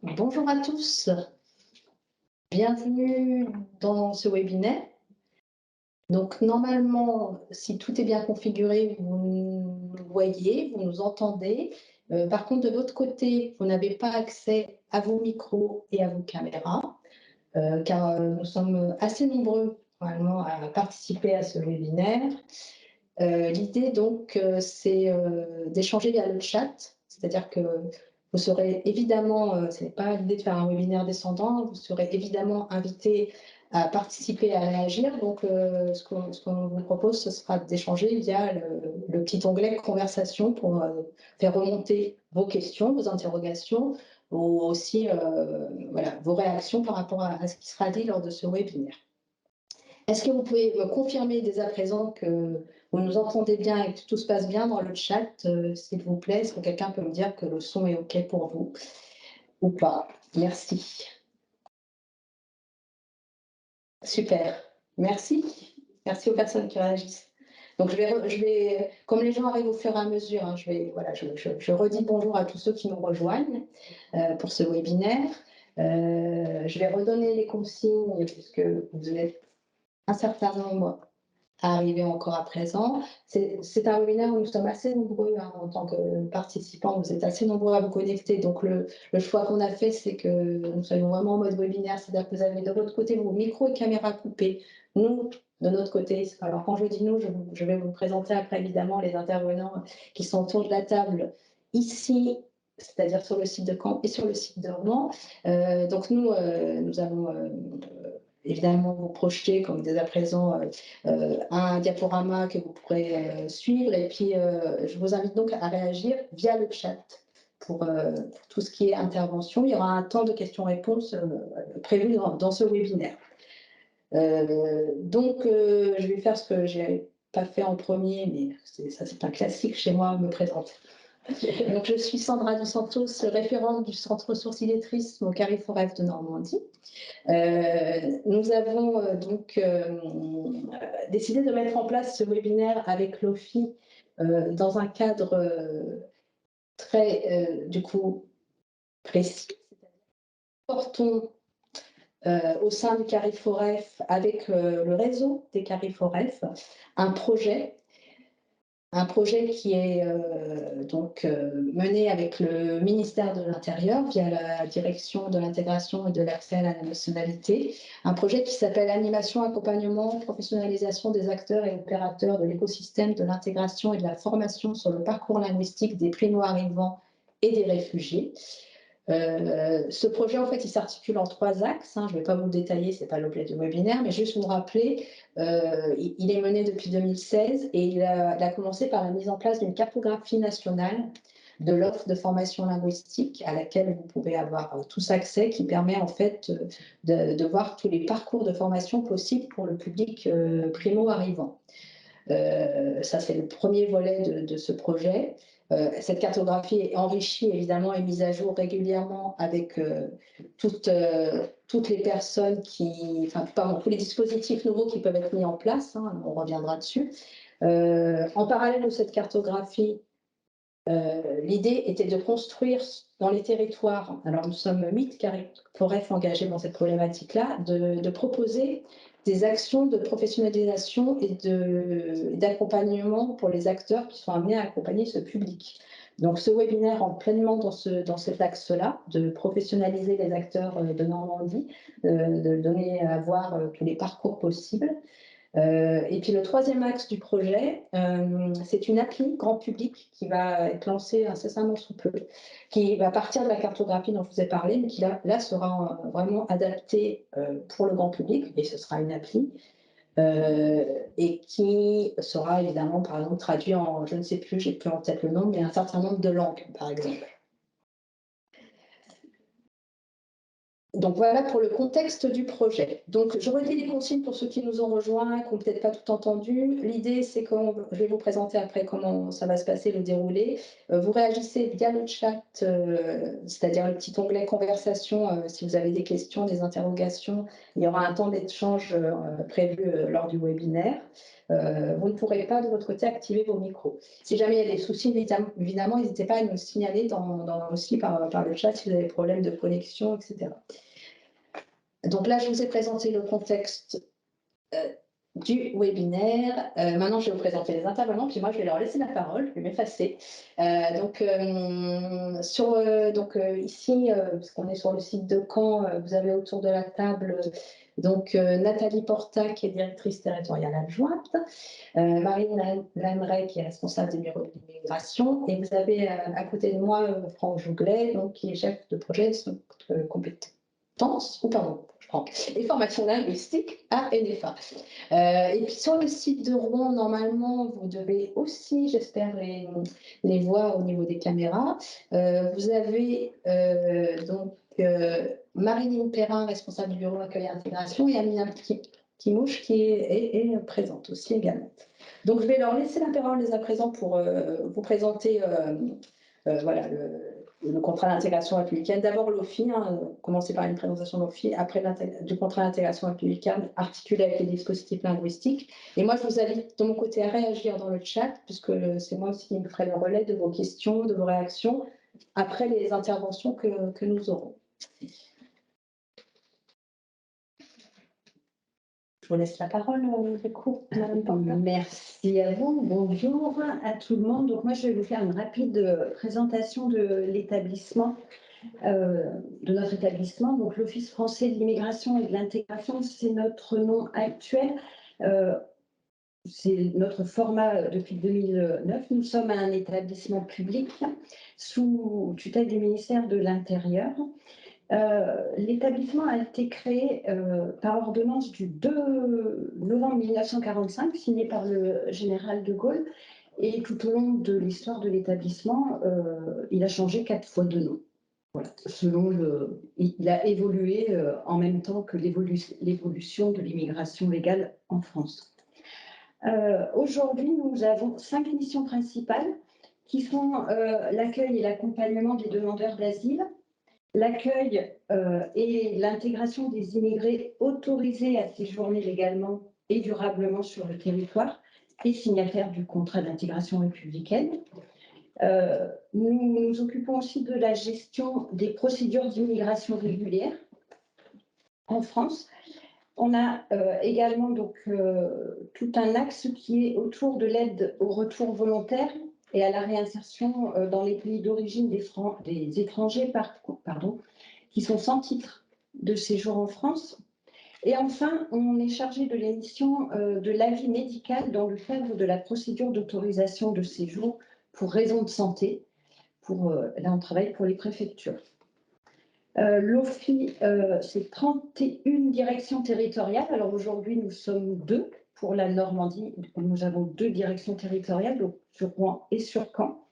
Bonjour à tous, bienvenue dans ce webinaire. Donc normalement, si tout est bien configuré, vous nous voyez, vous nous entendez. Par contre, de votre côté, vous n'avez pas accès à vos micros et à vos caméras, car nous sommes assez nombreux normalement à participer à ce webinaire. L'idée donc, c'est d'échanger via le chat, c'est-à-dire que vous serez évidemment, ce n'est pas l'idée de faire un webinaire descendant, vous serez évidemment invité à participer, à réagir. Donc, ce qu'on vous propose, ce sera d'échanger via le petit onglet conversation pour faire remonter vos questions, vos interrogations, ou aussi voilà, vos réactions par rapport à ce qui sera dit lors de ce webinaire. Est-ce que vous pouvez me confirmer dès à présent que vous nous entendez bien et que tout se passe bien dans le chat, s'il vous plaît? Est-ce que quelqu'un peut me dire que le son est OK pour vous ou pas? Merci. Super. Merci. Merci aux personnes qui réagissent. Donc, comme les gens arrivent au fur et à mesure, hein, voilà, je redis bonjour à tous ceux qui nous rejoignent pour ce webinaire. Je vais redonner les consignes puisque vous êtes un certain nombre arriver encore à présent. C'est un webinaire où nous sommes assez nombreux hein, en tant que participants, vous êtes assez nombreux à vous connecter. Donc le choix qu'on a fait, c'est que nous soyons vraiment en mode webinaire, c'est-à-dire que vous avez de votre côté vos micros et caméras coupés. Nous, de notre côté, alors quand je dis nous, je vais vous présenter après évidemment les intervenants qui sont autour de la table ici, c'est-à-dire sur le site de Caen et sur le site de Rouen. Donc nous allons évidemment vous projeter comme dès à présent un diaporama que vous pourrez suivre. Et puis, je vous invite donc à réagir via le chat pour tout ce qui est intervention. Il y aura un temps de questions-réponses prévu dans ce webinaire. Donc, je vais faire ce que je n'ai pas fait en premier, mais ça, c'est un classique chez moi, me présenter. Donc, je suis Sandra Dos Santos, référente du Centre ressources illettrisme au Carrefour F de Normandie. Nous avons donc décidé de mettre en place ce webinaire avec l'OFI dans un cadre très, du coup, précis. Portons au sein du Carrefour F, avec le réseau des Carrefour F, un projet qui est donc mené avec le ministère de l'Intérieur via la direction de l'intégration et de l'accès à la nationalité, un projet qui s'appelle Animation, accompagnement, professionnalisation des acteurs et opérateurs de l'écosystème de l'intégration et de la formation sur le parcours linguistique des primo-arrivants et des réfugiés. Ce projet, en fait, il s'articule en 3 axes. Hein. Je ne vais pas vous le détailler, ce n'est pas l'objet du webinaire, mais juste vous rappeler, il est mené depuis 2016 et il a commencé par la mise en place d'une cartographie nationale de l'offre de formation linguistique à laquelle vous pouvez avoir tous accès, qui permet en fait de voir tous les parcours de formation possibles pour le public primo-arrivant. Ça, c'est le premier volet de ce projet. Cette cartographie est enrichie évidemment et mise à jour régulièrement avec toutes les personnes tous les dispositifs nouveaux qui peuvent être mis en place, hein, on reviendra dessus. En parallèle de cette cartographie, l'idée était de construire dans les territoires, alors nous sommes 8 Carrefour F engagés dans cette problématique-là, de proposer des actions de professionnalisation et d'accompagnement pour les acteurs qui sont amenés à accompagner ce public. Donc ce webinaire entre pleinement dans cet axe-là, de professionnaliser les acteurs de Normandie, de donner à voir tous les parcours possibles. Et puis le troisième axe du projet, c'est une appli grand public qui va être lancée incessamment sous peu, qui va partir de la cartographie dont je vous ai parlé, mais qui là sera vraiment adaptée pour le grand public, et ce sera une appli, et qui sera évidemment par exemple traduit en, je ne sais plus, j'ai plus en tête le nom, mais un certain nombre de langues par exemple. Donc voilà pour le contexte du projet. Donc je redis les consignes pour ceux qui nous ont rejoints, qui n'ont peut-être pas tout entendu. L'idée, c'est que je vais vous présenter après comment ça va se passer, le déroulé. Vous réagissez via le chat, c'est-à-dire le petit onglet conversation, si vous avez des questions, des interrogations. Il y aura un temps d'échange prévu lors du webinaire. Vous ne pourrez pas de votre côté activer vos micros. Si jamais il y a des soucis, évidemment, n'hésitez pas à nous signaler aussi par le chat si vous avez des problèmes de connexion, etc. Donc là, je vous ai présenté le contexte du webinaire. Maintenant, je vais vous présenter les intervenants, puis moi, je vais leur laisser la parole, je vais m'effacer. Ici, parce qu'on est sur le site de Caen, vous avez autour de la table Nathalie Porta, qui est directrice territoriale adjointe, Marine Lanneray, qui est responsable des bureaux d'immigration, et vous avez à côté de moi Franck Jouglet, qui est chef de projet compétences, et formation linguistique à NFA. Et puis sur le site de Rouen, normalement, vous devez aussi, j'espère, les voir au niveau des caméras. Vous avez Marilyn Perrin, responsable du bureau accueil et intégration, et Amina Kimouche qui est présente aussi également. Donc je vais leur laisser la parole dès à présent pour vous présenter voilà, le contrat d'intégration républicaine. D'abord l'OFI, commencer par une présentation de l'OFI, après du contrat d'intégration républicaine articulé avec les dispositifs linguistiques. Et moi, je vous invite de mon côté à réagir dans le chat, puisque c'est moi aussi qui me ferai le relais de vos questions, de vos réactions, après les interventions que nous aurons. Je vous laisse la parole, du coup, Madame Porta. Merci à vous. Bonjour à tout le monde. Donc moi, je vais vous faire une rapide présentation de l'établissement, de notre établissement. Donc l'Office français de l'immigration et de l'intégration, c'est notre nom actuel. C'est notre format depuis 2009. Nous sommes un établissement public sous tutelle du ministère de l'Intérieur. L'établissement a été créé par ordonnance du 2 novembre 1945, signée par le général de Gaulle. Et tout au long de l'histoire de l'établissement, il a changé 4 fois de nom. Voilà. Il a évolué en même temps que l'évolution de l'immigration légale en France. Aujourd'hui, nous avons 5 missions principales qui sont l'accueil et l'accompagnement des demandeurs d'asile, l'accueil et l'intégration des immigrés autorisés à séjourner légalement et durablement sur le territoire et signataires du contrat d'intégration républicaine. Nous nous occupons aussi de la gestion des procédures d'immigration régulière en France. On a également tout un axe qui est autour de l'aide au retour volontaire et à la réinsertion dans les pays d'origine des étrangers qui sont sans titre de séjour en France. Et enfin, on est chargé de l'émission de l'avis médical dans le cadre de la procédure d'autorisation de séjour pour raison de santé. Là, on travaille pour les préfectures. L'OFI, c'est 31 directions territoriales. Alors aujourd'hui, nous sommes 2 pour la Normandie. Nous avons 2 directions territoriales, donc sur Rouen et sur Caen.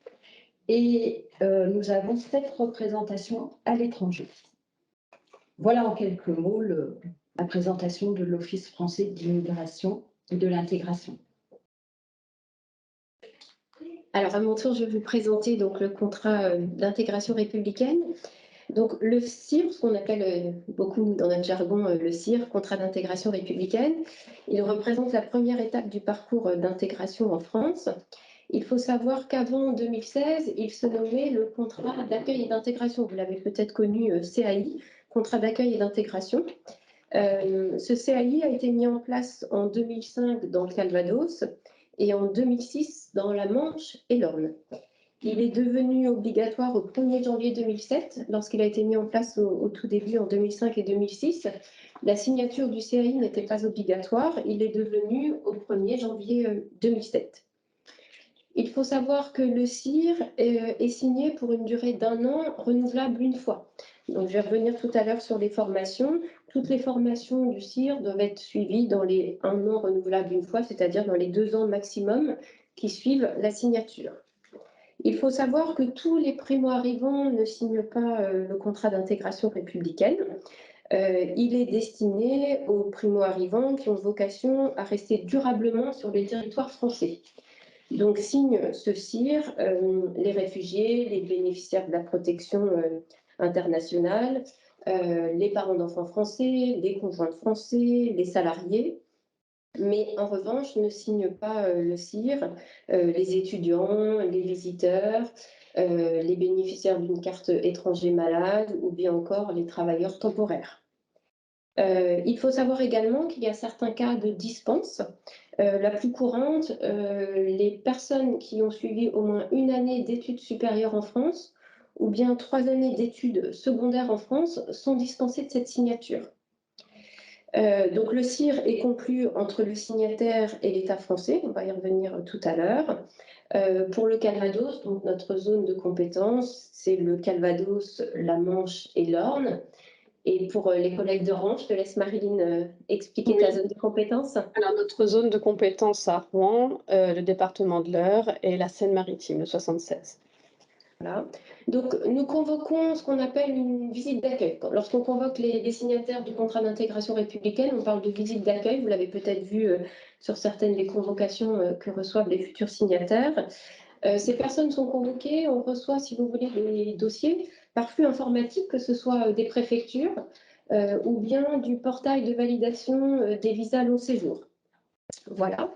Et nous avons 7 représentations à l'étranger. Voilà en quelques mots la présentation de l'Office français de l'immigration et de l'intégration. Alors à mon tour, je vais vous présenter donc le contrat d'intégration républicaine. Donc le CIR, ce qu'on appelle beaucoup dans notre jargon le CIR, contrat d'intégration républicaine, il représente la première étape du parcours d'intégration en France. Il faut savoir qu'avant 2016, il se nommait le contrat d'accueil et d'intégration. Vous l'avez peut-être connu, CAI, contrat d'accueil et d'intégration. Ce CAI a été mis en place en 2005 dans le Calvados et en 2006 dans la Manche et l'Orne. Il est devenu obligatoire au 1er janvier 2007, lorsqu'il a été mis en place au tout début en 2005 et 2006. La signature du CAI n'était pas obligatoire, il est devenu au 1er janvier 2007. Il faut savoir que le CIR est signé pour une durée d'1 an, renouvelable une fois. Donc, je vais revenir tout à l'heure sur les formations. Toutes les formations du CIR doivent être suivies dans les 1 an renouvelable une fois, c'est-à-dire dans les 2 ans maximum qui suivent la signature. Il faut savoir que tous les primo-arrivants ne signent pas le contrat d'intégration républicaine. Il est destiné aux primo-arrivants qui ont vocation à rester durablement sur le territoire français. Donc, signent ce CIR les réfugiés, les bénéficiaires de la protection internationale, les parents d'enfants français, les conjoints français, les salariés. Mais en revanche, ne signent pas le CIR les étudiants, les visiteurs, les bénéficiaires d'une carte étranger malade ou bien encore les travailleurs temporaires. Il faut savoir également qu'il y a certains cas de dispense. La plus courante, les personnes qui ont suivi au moins une année d'études supérieures en France ou bien 3 années d'études secondaires en France sont dispensées de cette signature. Donc le CIR est conclu entre le signataire et l'État français, on va y revenir tout à l'heure. Pour le Calvados, donc notre zone de compétence, c'est le Calvados, la Manche et l'Orne. Et pour les collègues de Rouen, je te laisse Marilyn expliquer ta zone de compétence. Alors, notre zone de compétence à Rouen, le département de l'Eure et la Seine-Maritime, le 76. Voilà. Donc, nous convoquons ce qu'on appelle une visite d'accueil. Lorsqu'on convoque les signataires du contrat d'intégration républicaine, on parle de visite d'accueil. Vous l'avez peut-être vu sur certaines des convocations que reçoivent les futurs signataires. Ces personnes sont convoquées, on reçoit, si vous voulez, des dossiers par flux informatique, que ce soit des préfectures ou bien du portail de validation des visas long séjour. Voilà.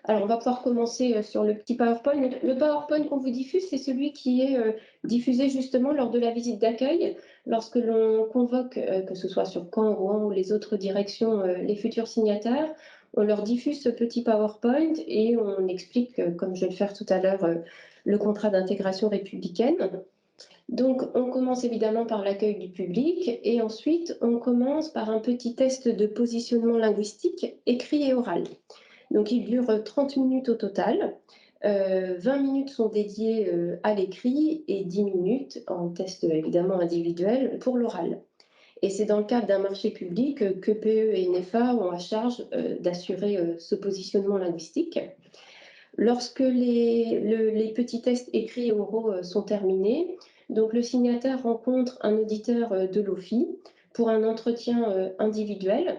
Alors, on va pouvoir commencer sur le petit PowerPoint. Le PowerPoint qu'on vous diffuse, c'est celui qui est diffusé justement lors de la visite d'accueil, lorsque l'on convoque, que ce soit sur Caen, Rouen ou les autres directions, les futurs signataires. On leur diffuse ce petit PowerPoint et on explique, comme je vais le faire tout à l'heure, le contrat d'intégration républicaine. Donc, on commence évidemment par l'accueil du public et ensuite, on commence par un petit test de positionnement linguistique écrit et oral. Donc, il dure 30 minutes au total. 20 minutes sont dédiées à l'écrit et 10 minutes en test évidemment individuel pour l'oral. Et c'est dans le cadre d'un marché public que PE et NFA ont à charge d'assurer ce positionnement linguistique. Lorsque les petits tests écrits et oraux sont terminés, donc le signataire rencontre un auditeur de l'OFII pour un entretien individuel.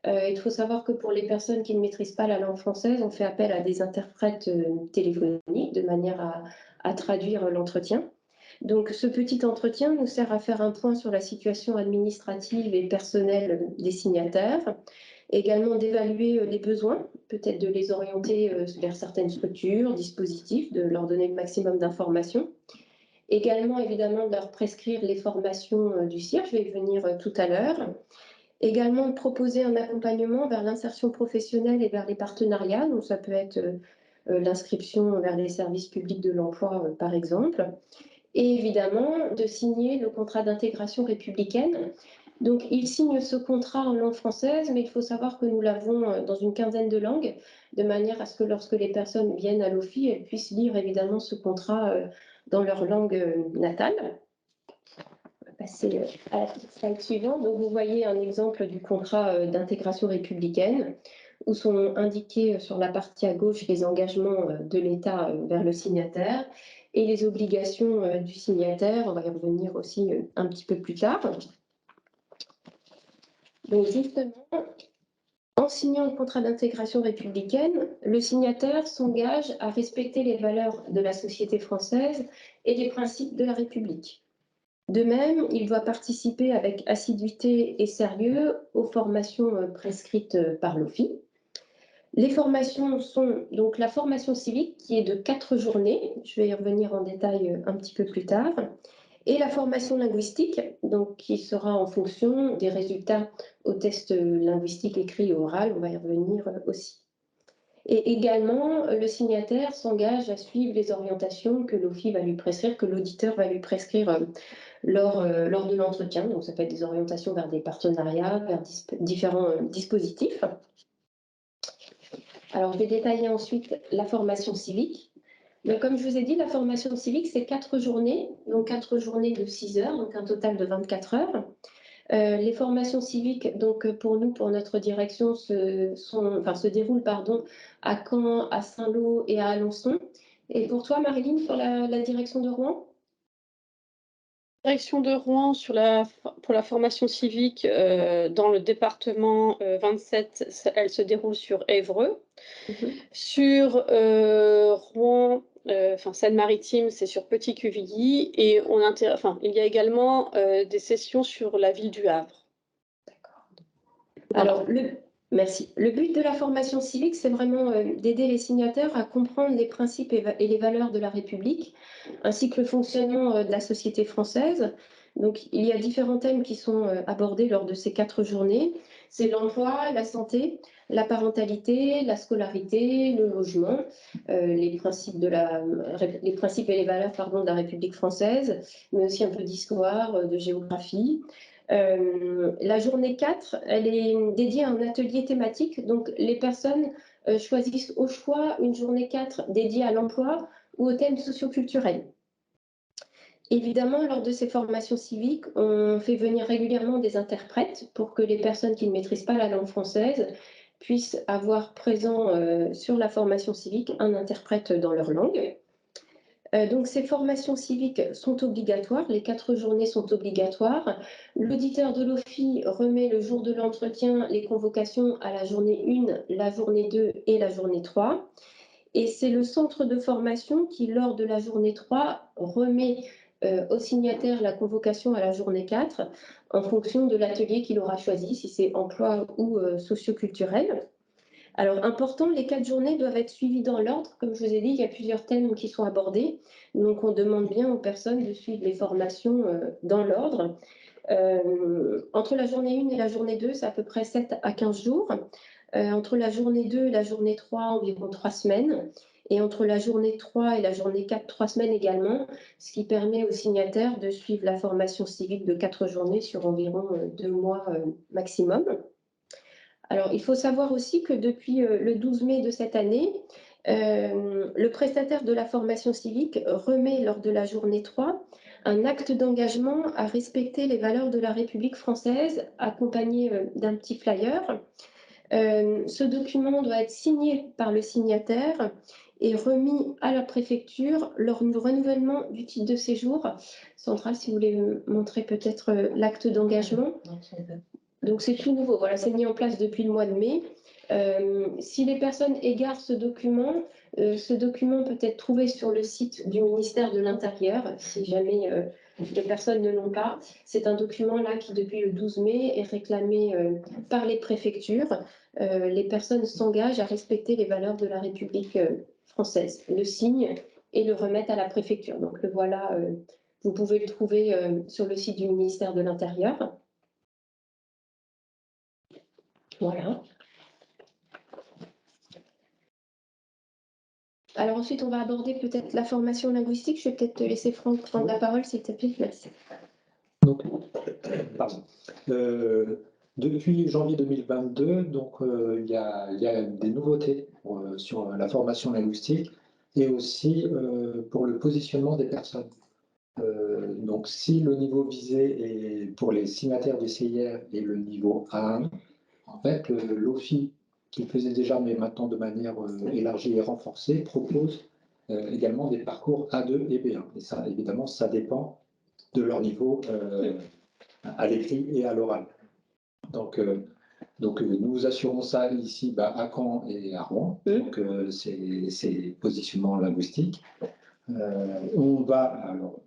Il faut savoir que pour les personnes qui ne maîtrisent pas la langue française, on fait appel à des interprètes téléphoniques de manière à traduire l'entretien. Donc ce petit entretien nous sert à faire un point sur la situation administrative et personnelle des signataires, également d'évaluer les besoins, peut-être de les orienter vers certaines structures, dispositifs, de leur donner le maximum d'informations. Également, évidemment, de leur prescrire les formations du CIR, je vais y venir tout à l'heure. Également, de proposer un accompagnement vers l'insertion professionnelle et vers les partenariats. Donc, ça peut être l'inscription vers les services publics de l'emploi, par exemple. Et évidemment, de signer le contrat d'intégration républicaine. Donc, il signe ce contrat en langue française, mais il faut savoir que nous l'avons dans une quinzaine de langues, de manière à ce que lorsque les personnes viennent à l'OFII, elles puissent lire évidemment ce contrat dans leur langue natale. On va passer à la slide suivante. Donc, vous voyez un exemple du contrat d'intégration républicaine, où sont indiqués sur la partie à gauche les engagements de l'État vers le signataire et les obligations du signataire. On va y revenir aussi un petit peu plus tard. Donc justement, en signant le contrat d'intégration républicaine, le signataire s'engage à respecter les valeurs de la société française et les principes de la République. De même, il doit participer avec assiduité et sérieux aux formations prescrites par l'OFII. Les formations sont donc la formation civique qui est de 4 journées, je vais y revenir en détail un petit peu plus tard, et la formation linguistique, donc qui sera en fonction des résultats au test linguistique écrit et oral, on va y revenir aussi. Et également, le signataire s'engage à suivre les orientations que l'OFII va lui prescrire, que l'auditeur va lui prescrire lors de l'entretien. Donc ça peut être des orientations vers des partenariats, vers différents dispositifs. Alors, je vais détailler ensuite la formation civique. Donc, comme je vous ai dit, la formation civique, c'est 4 journées, donc 4 journées de 6 heures, donc un total de 24 heures. Les formations civiques, donc pour nous, pour notre direction, se déroulent à Caen, à Saint-Lô et à Alençon. Et pour toi, Marilyn, pour la direction de Rouen? Direction de Rouen pour la formation civique dans le département 27, elle se déroule sur Évreux. Sur Rouen, enfin Seine-Maritime, c'est sur Petit-Quevilly et il y a également des sessions sur la ville du Havre. Alors, merci. Le but de la formation civique, c'est vraiment d'aider les signataires à comprendre les principes et les valeurs de la République, ainsi que le fonctionnement de la société française. Donc, il y a différents thèmes qui sont abordés lors de ces 4 journées. C'est l'emploi, la santé, la parentalité, la scolarité, le logement, les principes et les valeurs, pardon, de la République française, mais aussi un peu d'histoire, de géographie. La journée 4, elle est dédiée à un atelier thématique. Donc, les personnes choisissent au choix une journée 4 dédiée à l'emploi ou au thème socioculturel. Évidemment, lors de ces formations civiques, on fait venir régulièrement des interprètes pour que les personnes qui ne maîtrisent pas la langue française puissent avoir présent sur la formation civique un interprète dans leur langue. Donc, ces formations civiques sont obligatoires, les 4 journées sont obligatoires. L'auditeur de l'OFII remet le jour de l'entretien les convocations à la journée 1, la journée 2 et la journée 3. Et c'est le centre de formation qui, lors de la journée 3, remet au signataire la convocation à la journée 4 en fonction de l'atelier qu'il aura choisi, si c'est emploi ou socioculturel. Alors, important, les 4 journées doivent être suivies dans l'ordre. Comme je vous ai dit, il y a plusieurs thèmes qui sont abordés. Donc, on demande bien aux personnes de suivre les formations dans l'ordre. Entre la journée 1 et la journée 2, c'est à peu près 7 à 15 jours. Entre la journée 2 et la journée 3, environ 3 semaines. Et entre la journée 3 et la journée 4, 3 semaines également, ce qui permet aux signataires de suivre la formation civique de 4 journées sur environ 2 mois maximum. Alors, il faut savoir aussi que depuis le 12 mai de cette année, le prestataire de la formation civique remet lors de la journée 3 un acte d'engagement à respecter les valeurs de la République française, accompagné d'un petit flyer. Ce document doit être signé par le signataire et remis à la préfecture lors du renouvellement du titre de séjour. Central, si vous voulez montrer peut-être l'acte d'engagement. Donc, c'est tout nouveau. Voilà, c'est mis en place depuis le mois de mai. Si les personnes égarent ce document peut être trouvé sur le site du ministère de l'Intérieur, si jamais les personnes ne l'ont pas. C'est un document là qui, depuis le 12 mai, est réclamé par les préfectures. Les personnes s'engagent à respecter les valeurs de la République française, le signent et le remettent à la préfecture. Donc, le voilà, vous pouvez le trouver sur le site du ministère de l'Intérieur. Voilà. Alors ensuite, on va aborder peut-être la formation linguistique. Je vais peut-être te laisser Franck prendre la parole, s'il te plaît. Merci. Donc, pardon. Depuis janvier 2022, donc, il y a des nouveautés sur la formation linguistique et aussi pour le positionnement des personnes. Donc, si le niveau visé est pour les signataires du CIR est le niveau A1, en fait, l'OFI, qui le faisait déjà, mais maintenant de manière élargie et renforcée, propose également des parcours A2 et B1. Et ça, évidemment, ça dépend de leur niveau à l'écrit et à l'oral. Donc, nous assurons ça ici à Caen et à Rouen, donc ces positionnements linguistiques. On va, alors,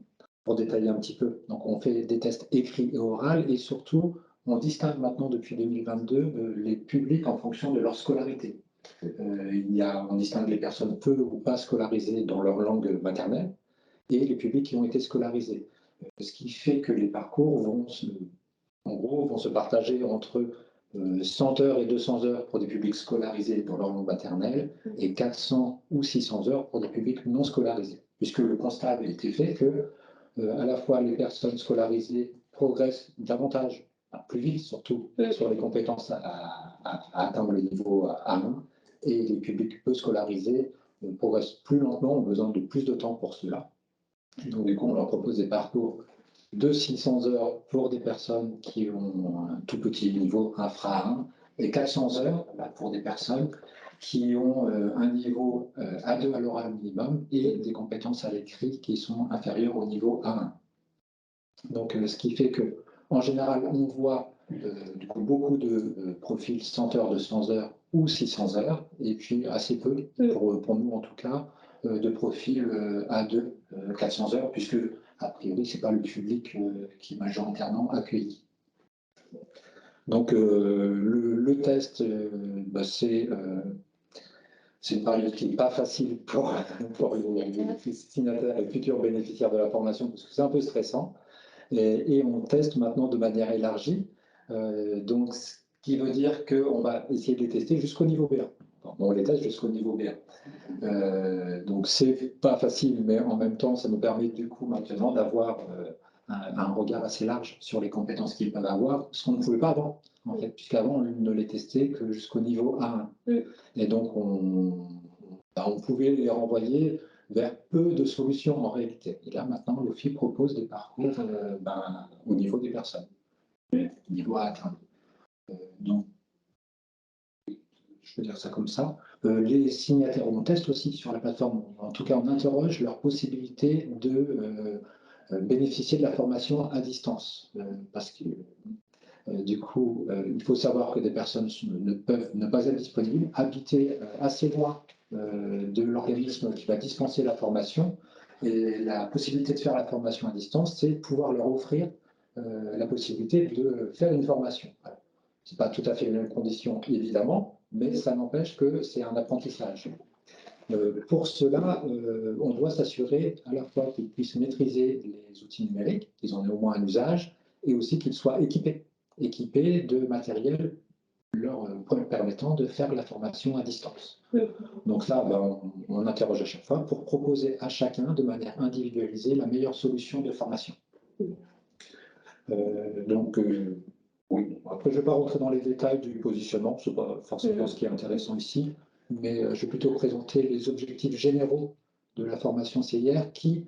pour détailler un petit peu, donc on fait des tests écrits et oraux et surtout, on distingue maintenant depuis 2022 les publics en fonction de leur scolarité. On distingue les personnes peu ou pas scolarisées dans leur langue maternelle et les publics qui ont été scolarisés. Ce qui fait que les parcours vont se partager entre 100 heures et 200 heures pour des publics scolarisés dans leur langue maternelle et 400 ou 600 heures pour des publics non scolarisés. Puisque le constat avait été fait que à la fois les personnes scolarisées progressent davantage, plus vite surtout, sur les compétences à atteindre le niveau A1 et les publics peu scolarisés progressent plus lentement, ont besoin de plus de temps pour cela. Donc du coup, on leur propose des parcours de 600 heures pour des personnes qui ont un tout petit niveau infra 1 et 400 heures pour des personnes qui ont un niveau A2 à l'oral minimum et des compétences à l'écrit qui sont inférieures au niveau A1. Donc, ce qui fait que, en général, on voit du coup, beaucoup de profils 100 heures, 200 heures ou 600 heures, et puis assez peu, pour nous en tout cas, de profils A2, 400 heures, puisque, a priori, ce n'est pas le public qui est majoritairement accueilli. Donc, le test, c'est une période qui n'est pas facile pour les signataires et futurs bénéficiaires de la formation, parce que c'est un peu stressant. Et on teste maintenant de manière élargie. Donc, ce qui veut dire qu'on va essayer de les tester jusqu'au niveau B1. On les teste jusqu'au niveau B1. Donc, c'est pas facile, mais en même temps, ça nous permet du coup maintenant d'avoir un regard assez large sur les compétences qu'ils peuvent avoir, ce qu'on ne pouvait pas avant, en fait, puisqu'avant, on ne les testait que jusqu'au niveau A1. Et donc, on pouvait les renvoyer vers peu de solutions en réalité. Et là, maintenant, l'OFI propose des parcours au niveau des personnes, niveau à atteindre. Donc, je peux dire ça comme ça. Les signataires, on teste aussi sur la plateforme, en tout cas, on interroge leur possibilité de bénéficier de la formation à distance. Parce que du coup, il faut savoir que des personnes ne peuvent ne pas être disponibles, habiter assez loin de l'organisme qui va dispenser la formation. Et la possibilité de faire la formation à distance, c'est pouvoir leur offrir la possibilité de faire une formation. Voilà. Ce n'est pas tout à fait les mêmes conditions, évidemment, mais ça n'empêche que c'est un apprentissage. Pour cela, on doit s'assurer à la fois qu'ils puissent maîtriser les outils numériques, qu'ils en aient au moins un usage, et aussi qu'ils soient équipés de matériel leur permettant de faire la formation à distance. Donc là, on interroge à chaque fois pour proposer à chacun de manière individualisée la meilleure solution de formation. Oui. Après, je ne vais pas rentrer dans les détails du positionnement, ce n'est pas forcément ce qui est intéressant ici, mais je vais plutôt présenter les objectifs généraux de la formation CIR qui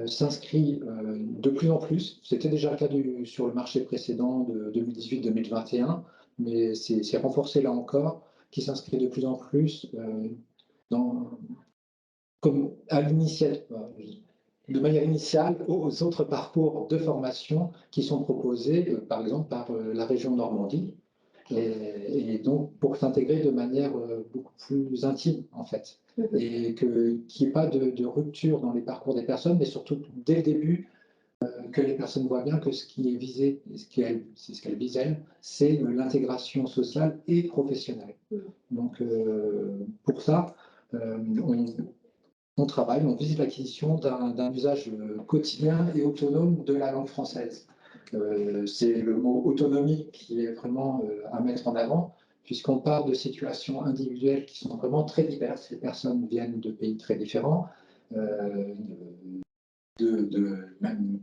s'inscrit de plus en plus. C'était déjà le cas sur le marché précédent de 2018-2021, mais c'est renforcé là encore, qui s'inscrit de plus en plus à l'initiative, de manière initiale aux autres parcours de formation qui sont proposés, par exemple, par la région Normandie, et donc pour s'intégrer de manière beaucoup plus intime, en fait, et qu'il n'y ait pas de rupture dans les parcours des personnes, mais surtout dès le début, que les personnes voient bien que ce qui est visé, c'est ce qu'elles visent elles, c'est l'intégration sociale et professionnelle. Donc, pour ça, on travaille, on vise l'acquisition d'un usage quotidien et autonome de la langue française. C'est le mot autonomie qui est vraiment à mettre en avant, puisqu'on part de situations individuelles qui sont vraiment très diverses. Les personnes viennent de pays très différents, même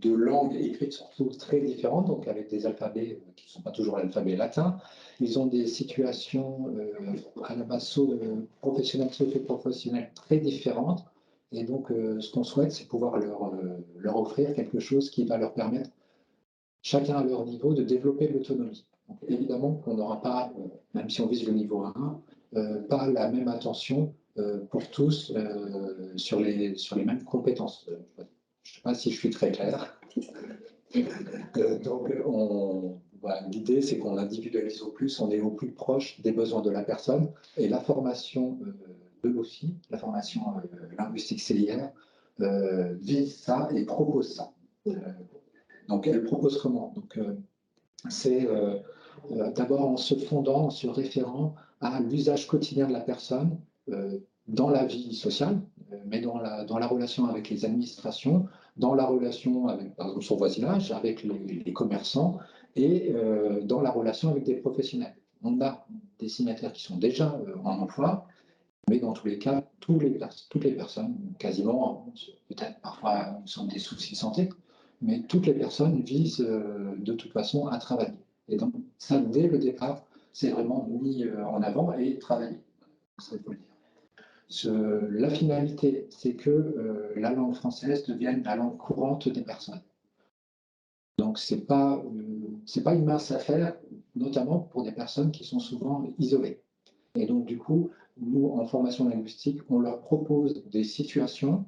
de langues écrites surtout très différentes, donc avec des alphabets qui ne sont pas toujours l'alphabet latin. Ils ont des situations à la base professionnelles, socio-professionnelles très différentes. Et donc, ce qu'on souhaite, c'est pouvoir leur offrir quelque chose qui va leur permettre, chacun à leur niveau, de développer l'autonomie. Évidemment qu'on n'aura pas, même si on vise le niveau 1, pas la même attention pour tous sur les mêmes compétences. Je ne sais pas si je suis très clair. Donc, l'idée, c'est qu'on individualise au plus, on est au plus proche des besoins de la personne. Et la formation de l'OFI, la formation linguistique CIR, vise ça et propose ça. Donc, elle propose comment? Donc, c'est d'abord en se fondant, en se référant à l'usage quotidien de la personne dans la vie sociale, mais dans la relation avec les administrations, dans la relation avec, par exemple, son voisinage, avec les commerçants, et dans la relation avec des professionnels. On a des signataires qui sont déjà en emploi, mais dans tous les cas, toutes les personnes, quasiment, peut-être parfois sont des soucis de santé, mais toutes les personnes visent de toute façon à travailler. Et donc, ça, dès le départ, c'est vraiment mis en avant et travaillé. Ça, il faut le dire. La finalité, c'est que la langue française devienne la langue courante des personnes. Donc, ce n'est pas une mince affaire, notamment pour des personnes qui sont souvent isolées. Et donc, du coup, nous, en formation linguistique, on leur propose des situations,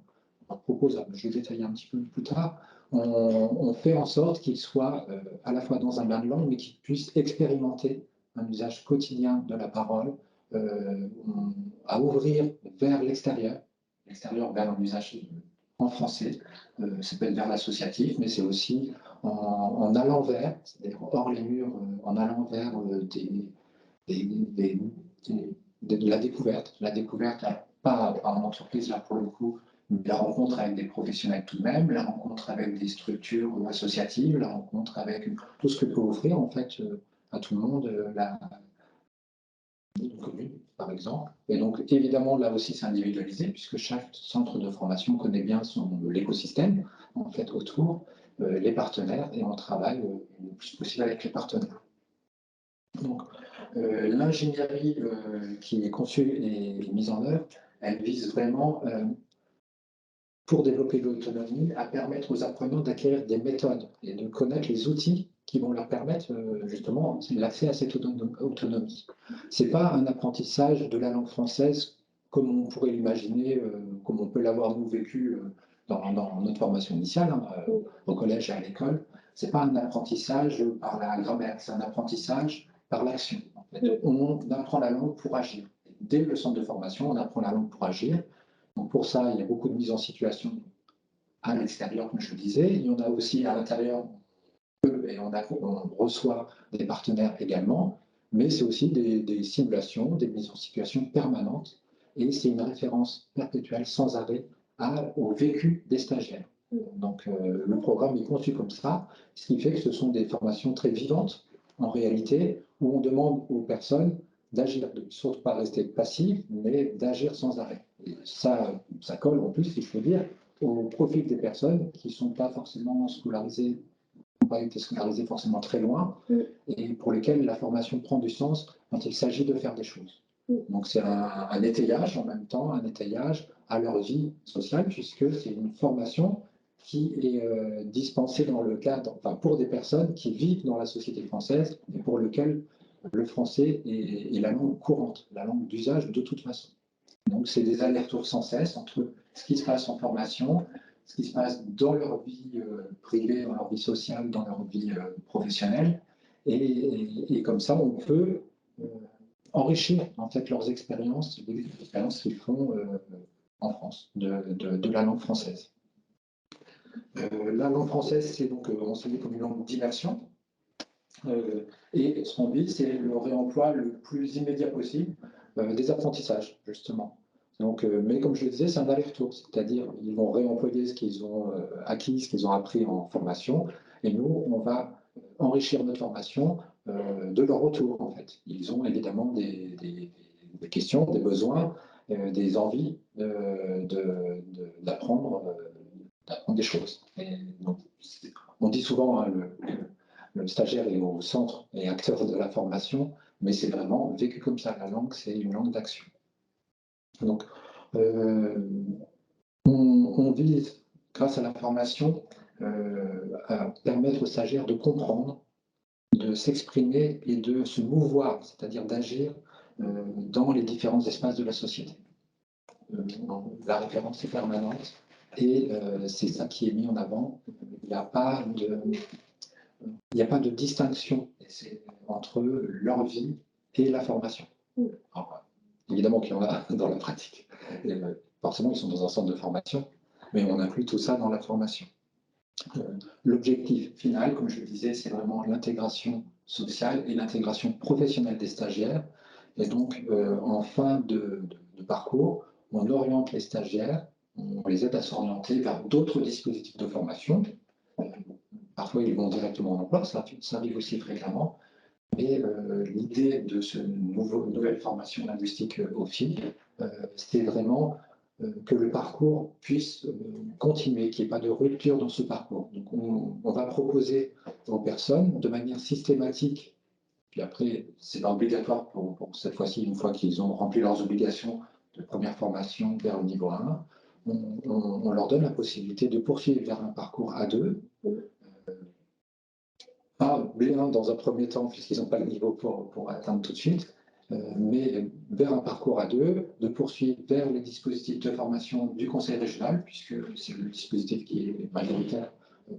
je vais détailler un petit peu plus tard, on fait en sorte qu'ils soient à la fois dans un bain de langue, mais qu'ils puissent expérimenter un usage quotidien de la parole, à ouvrir vers l'extérieur vers un usage en français. Ça peut être vers l'associatif, mais c'est aussi en allant vers, c'est-à-dire hors les murs, en allant vers de la découverte, pas en entreprise là pour le coup, mais la rencontre avec des professionnels tout de même, la rencontre avec des structures associatives, la rencontre avec tout ce que peut offrir en fait à tout le monde la commune, par exemple. Et donc évidemment là aussi c'est individualisé puisque chaque centre de formation connaît bien l'écosystème en fait autour, les partenaires et on travaille le plus possible avec les partenaires. Donc, l'ingénierie qui est conçue et mise en œuvre, elle vise vraiment, pour développer l'autonomie, à permettre aux apprenants d'acquérir des méthodes et de connaître les outils qui vont leur permettre justement l'accès à cette autonomie. Ce n'est pas un apprentissage de la langue française comme on pourrait l'imaginer, comme on peut l'avoir nous vécu dans notre formation initiale, au collège et à l'école. Ce n'est pas un apprentissage par la grammaire, c'est un apprentissage par l'action. En fait. On apprend la langue pour agir. Dès le centre de formation, on apprend la langue pour agir. Donc pour ça, il y a beaucoup de mise en situation à l'extérieur, comme je le disais. Il y en a aussi à l'intérieur, et on reçoit des partenaires également, mais c'est aussi des simulations, des mises en situation permanentes, et c'est une référence perpétuelle, sans arrêt, au vécu des stagiaires. Donc le programme est conçu comme ça, ce qui fait que ce sont des formations très vivantes, en réalité, où on demande aux personnes d'agir, de surtout pas rester passives, mais d'agir sans arrêt. Et ça colle en plus, si je peux dire, au profil des personnes qui ne sont pas forcément scolarisées, n'ont pas été scolarisées forcément très loin, et pour lesquelles la formation prend du sens quand il s'agit de faire des choses. Donc c'est un étayage en même temps, un étayage à leur vie sociale, puisque c'est une formation qui est dispensée dans le cadre, enfin, pour des personnes qui vivent dans la société française et pour lesquelles le français est la langue courante, la langue d'usage de toute façon. Donc c'est des allers-retours sans cesse entre ce qui se passe en formation, ce qui se passe dans leur vie privée, dans leur vie sociale, dans leur vie professionnelle, et comme ça on peut enrichir en fait leurs expériences, les expériences qu'ils font en France de la langue française. La langue française, c'est donc enseignée comme une langue d'immersion. Et ce qu'on dit, c'est le réemploi le plus immédiat possible des apprentissages, justement. Donc, mais comme je le disais, c'est un aller-retour, c'est-à-dire ils vont réemployer ce qu'ils ont acquis, ce qu'ils ont appris en formation, et nous, on va enrichir notre formation de leur retour, en fait. Ils ont évidemment des questions, des besoins, des envies d'apprendre des choses. Et donc, on dit souvent, hein, le stagiaire est au centre et acteur de la formation, mais c'est vraiment vécu comme ça. La langue, c'est une langue d'action. Donc, on vise, grâce à la formation, à permettre aux stagiaires de comprendre, de s'exprimer et de se mouvoir, c'est-à-dire d'agir dans les différents espaces de la société. La référence est permanente et c'est ça qui est mis en avant. Il n'y a pas de distinction entre leur vie et la formation. Alors, évidemment qu'il y en a dans la pratique. Et, forcément, ils sont dans un centre de formation, mais on inclut tout ça dans la formation. L'objectif final, comme je le disais, c'est vraiment l'intégration sociale et l'intégration professionnelle des stagiaires. Et donc, en fin de parcours, on oriente les stagiaires, on les aide à s'orienter vers d'autres dispositifs de formation. Parfois, ils vont directement en emploi, ça arrive aussi fréquemment. Mais l'idée de cette nouvelle formation linguistique au FI, c'est vraiment que le parcours puisse continuer, qu'il n'y ait pas de rupture dans ce parcours. Donc, on va proposer aux personnes de manière systématique, puis après, c'est pas obligatoire pour cette fois-ci, une fois qu'ils ont rempli leurs obligations de première formation vers le niveau 1, on leur donne la possibilité de poursuivre vers un parcours A2, pas B1 dans un premier temps, puisqu'ils n'ont pas le niveau pour atteindre tout de suite, mais vers un parcours A2, de poursuivre vers les dispositifs de formation du conseil régional, puisque c'est le dispositif qui est majoritaire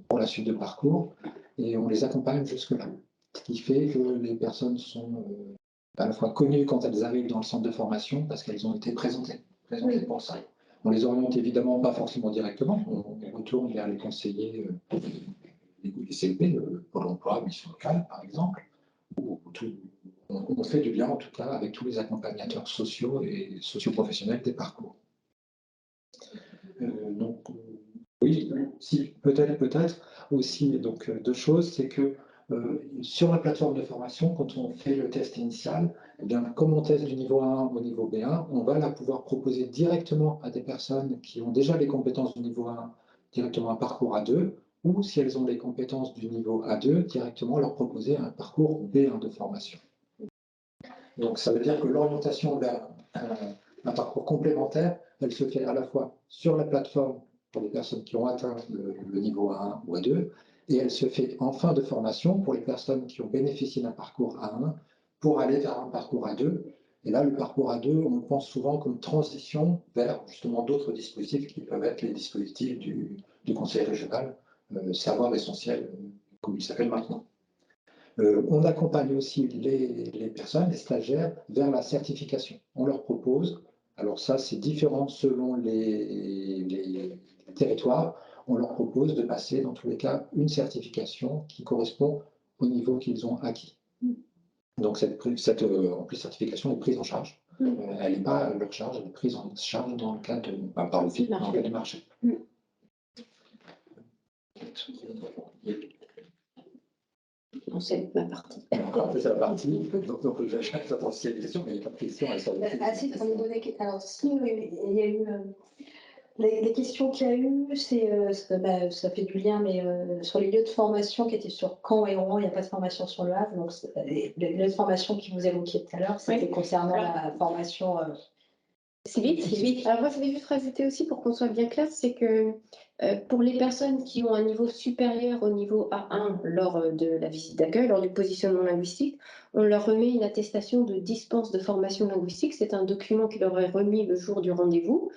pour la suite de parcours et on les accompagne jusque-là. Ce qui fait que les personnes sont à la fois connues quand elles arrivent dans le centre de formation parce qu'elles ont été présentées pour ça. On les oriente évidemment pas forcément directement, on retourne vers les conseillers, les CLP, Pôle emploi, mission locale par exemple. On fait du lien en tout cas avec tous les accompagnateurs sociaux et socio-professionnels des parcours. Donc, oui, si, peut-être aussi, donc deux choses, c'est que sur la plateforme de formation, quand on fait le test initial, eh bien, comme on teste du niveau 1 au niveau B1, on va là pouvoir proposer directement à des personnes qui ont déjà les compétences du niveau 1 directement un parcours A2, ou si elles ont les compétences du niveau A2, directement leur proposer un parcours B1 de formation. Donc ça veut dire que l'orientation vers un parcours complémentaire, elle se fait à la fois sur la plateforme pour les personnes qui ont atteint le niveau A1 ou A2, et elle se fait en fin de formation pour les personnes qui ont bénéficié d'un parcours A1 pour aller vers un parcours A2. Et là, le parcours A2, on le pense souvent comme transition vers justement d'autres dispositifs qui peuvent être les dispositifs du conseil régional, savoir essentiel, comme il s'appelle maintenant. On accompagne aussi les personnes, les stagiaires, vers la certification. On leur propose, alors ça c'est différent selon les territoires, on leur propose de passer dans tous les cas une certification qui correspond au niveau qu'ils ont acquis. Donc cette certification est prise en charge. Elle n'est pas à leur charge, elle est prise en charge dans le cadre par le FIP, dans le cadre du marché. Non, c'est ma partie. C'est la partie. Donc j'attends s'il y a des questions, mais il n'y a pas de questions. Alors, si il y a eu les questions qu'il y a eu, ça fait du lien, mais sur les lieux de formation qui étaient sur Caen et Rouen, il n'y a pas de formation sur le Havre. Donc, les lieux de formation que vous évoquiez tout à l'heure, c'était concernant la formation. Civique. Alors moi, je vais juste rajouter aussi pour qu'on soit bien clair, c'est que pour les personnes qui ont un niveau supérieur au niveau A1 lors de la visite d'accueil, lors du positionnement linguistique, on leur remet une attestation de dispense de formation linguistique. C'est un document qui leur est remis le jour du rendez-vous.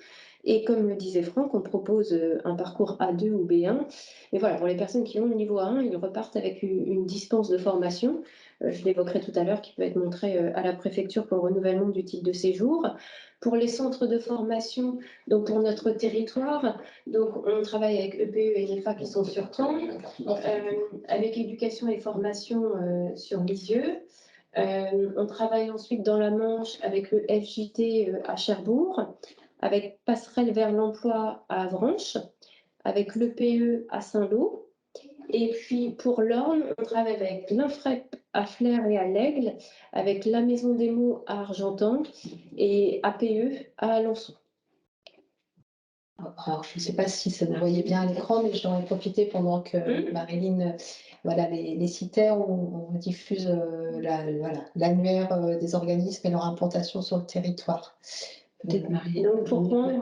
Et comme le disait Franck, on propose un parcours A2 ou B1. Et voilà, pour les personnes qui ont le niveau A1, ils repartent avec une dispense de formation. Je l'évoquerai tout à l'heure, qui peut être montrée à la préfecture pour le renouvellement du titre de séjour. Pour les centres de formation, donc pour notre territoire, donc on travaille avec EPE et NEFA qui sont sur Caen, avec éducation et formation sur Lisieux. On travaille ensuite dans la Manche avec le FJT à Cherbourg, avec Passerelle vers l'emploi à Avranches, avec l'EPE à Saint-Lô. Et puis pour l'Orne, on travaille avec l'Infrep à Flers et à l'Aigle, avec la Maison des mots à Argentan et APE à Alençon. Alors, je ne sais pas si ça vous voyez bien à l'écran, mais j'en ai profité pendant que Marilyn les citait. On diffuse l'annuaire des organismes et leur implantation sur le territoire. Peut-être Marilyn. Donc pour Rouen,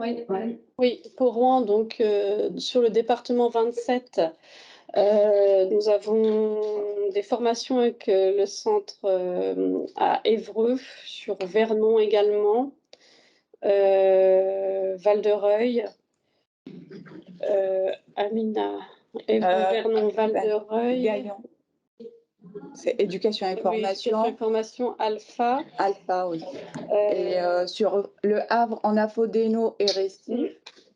Oui, pour Rouen, donc sur le département 27, nous avons des formations avec le centre à Évreux, sur Vernon également, Val-de-Reuil, Amina, Évreux, Vernon, Val-de-Reuil. Gaillon. C'est éducation et formation. Oui, éducation et formation Alpha. Alpha, oui. Et sur le Havre, on a Fodeno et Récif.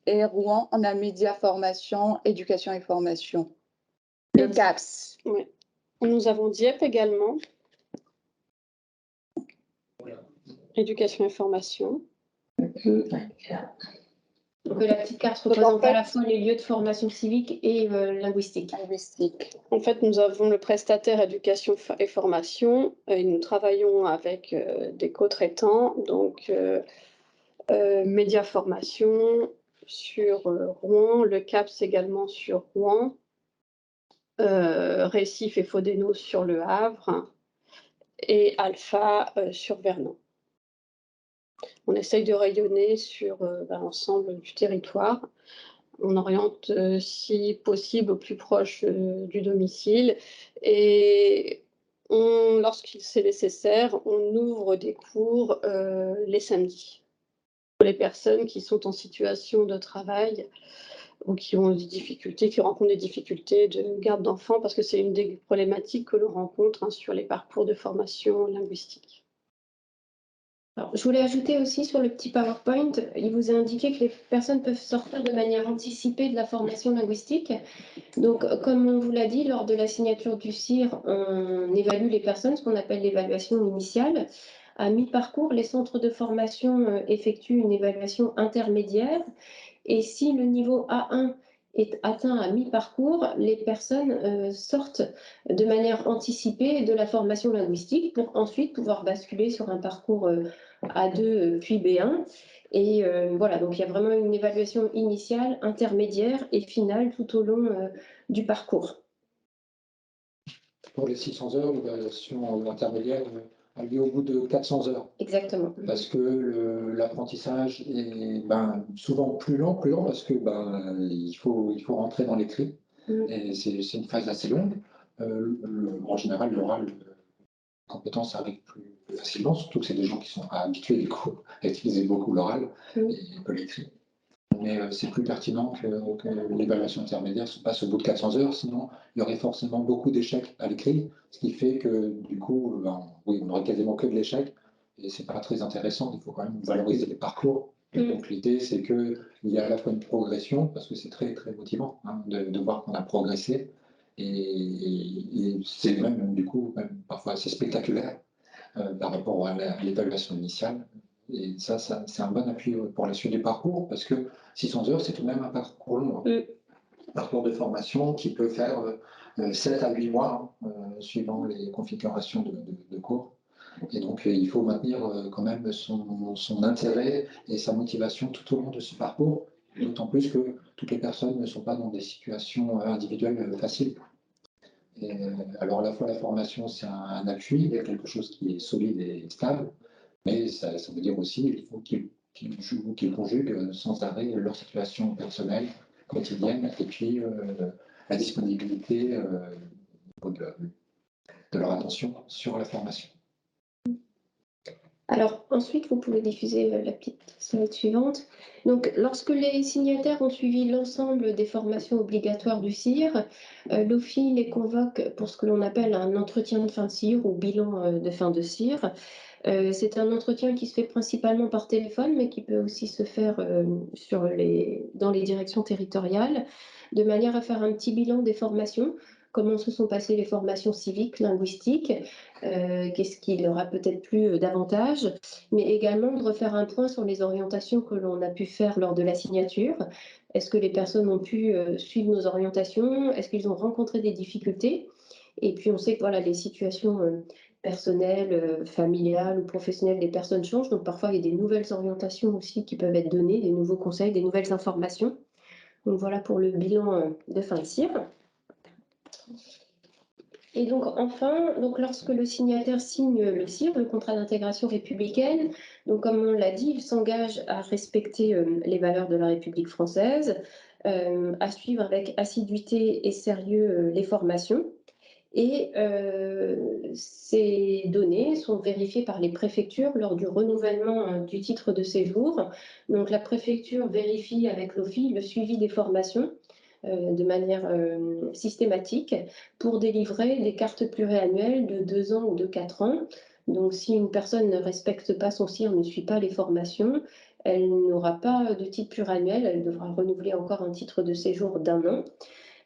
Et Rouen, on a média formation, éducation et formation. Le CAPS. Oui. Nous avons Dieppe également. Éducation et formation. Donc la petite carte représente à la fois les lieux de formation civique et linguistique. En fait, nous avons le prestataire éducation et formation et nous travaillons avec des co-traitants, donc média formation sur Rouen, le CAPS également sur Rouen, Récif et Fodeno sur le Havre et Alpha sur Vernon. On essaye de rayonner sur l'ensemble du territoire. On oriente, si possible, au plus proche du domicile. Et lorsqu'il c'est nécessaire, on ouvre des cours les samedis. Pour les personnes qui sont en situation de travail ou qui ont des difficultés, qui rencontrent des difficultés de garde d'enfants, parce que c'est une des problématiques que l'on rencontre hein, sur les parcours de formation linguistique. Alors, je voulais ajouter aussi sur le petit PowerPoint, il vous est indiqué que les personnes peuvent sortir de manière anticipée de la formation linguistique. Donc, comme on vous l'a dit, lors de la signature du CIR, on évalue les personnes, ce qu'on appelle l'évaluation initiale. À mi-parcours, les centres de formation effectuent une évaluation intermédiaire. Et si le niveau A1 est atteint à mi-parcours, les personnes sortent de manière anticipée de la formation linguistique pour ensuite pouvoir basculer sur un parcours A2 puis B1. Et voilà, donc il y a vraiment une évaluation initiale, intermédiaire et finale tout au long du parcours. Pour les 600 heures, l'évaluation intermédiaire a lieu au bout de 400 heures. Exactement. Parce que l'apprentissage est souvent plus lent parce que il faut rentrer dans l'écrit. Et c'est une phase assez longue. En général, l'oral, les compétences arrivent plus facilement, surtout que c'est des gens qui sont habitués du coup à utiliser beaucoup l'oral et peu l'écrit. Mais c'est plus pertinent que l'évaluation intermédiaire se passe au bout de 400 heures, sinon il y aurait forcément beaucoup d'échecs à l'écrit, ce qui fait que du coup, oui, on n'aurait quasiment que de l'échec, et c'est pas très intéressant, il faut quand même valoriser les parcours. Et donc l'idée, c'est qu'il y a à la fois une progression, parce que c'est très très motivant hein, de voir qu'on a progressé, et c'est même du coup même parfois assez spectaculaire par rapport à l'évaluation initiale. Et ça c'est un bon appui pour la suite du parcours, parce que 600 heures, c'est tout de même un parcours long. Un parcours de formation qui peut faire 7 à 8 mois, suivant les configurations de cours. Et donc, il faut maintenir quand même son intérêt et sa motivation tout au long de ce parcours, d'autant plus que toutes les personnes ne sont pas dans des situations individuelles faciles. Et, alors, à la fois, la formation, c'est un appui, il y a quelque chose qui est solide et stable, mais ça veut dire aussi qu'il faut qu'ils conjuguent sans arrêt leur situation personnelle, quotidienne, et puis la disponibilité de leur attention sur la formation. Alors ensuite, vous pouvez diffuser la petite slide suivante. Donc, lorsque les signataires ont suivi l'ensemble des formations obligatoires du CIR, l'OFII les convoque pour ce que l'on appelle un entretien de fin de CIR ou bilan de fin de CIR. C'est un entretien qui se fait principalement par téléphone, mais qui peut aussi se faire dans les directions territoriales, de manière à faire un petit bilan des formations. Comment se sont passées les formations civiques, linguistiques, qu'est-ce qui leur a peut-être plu davantage, mais également de refaire un point sur les orientations que l'on a pu faire lors de la signature. Est-ce que les personnes ont pu suivre nos orientations? Est-ce qu'ils ont rencontré des difficultés? Et puis on sait que voilà, les situations personnelles, familiales ou professionnelles des personnes changent, donc parfois il y a des nouvelles orientations aussi qui peuvent être données, des nouveaux conseils, des nouvelles informations. Donc voilà pour le bilan de fin de CIR. Et donc enfin, lorsque le signataire signe le CIR, le contrat d'intégration républicaine, donc comme on l'a dit, il s'engage à respecter les valeurs de la République française, à suivre avec assiduité et sérieux les formations. Et ces données sont vérifiées par les préfectures lors du renouvellement du titre de séjour. Donc la préfecture vérifie avec l'OFII le suivi des formations de manière systématique pour délivrer des cartes pluriannuelles de 2 ans ou de 4 ans. Donc si une personne ne respecte pas son CIR, ne suit pas les formations, elle n'aura pas de titre pluriannuel, elle devra renouveler encore un titre de séjour d'1 an.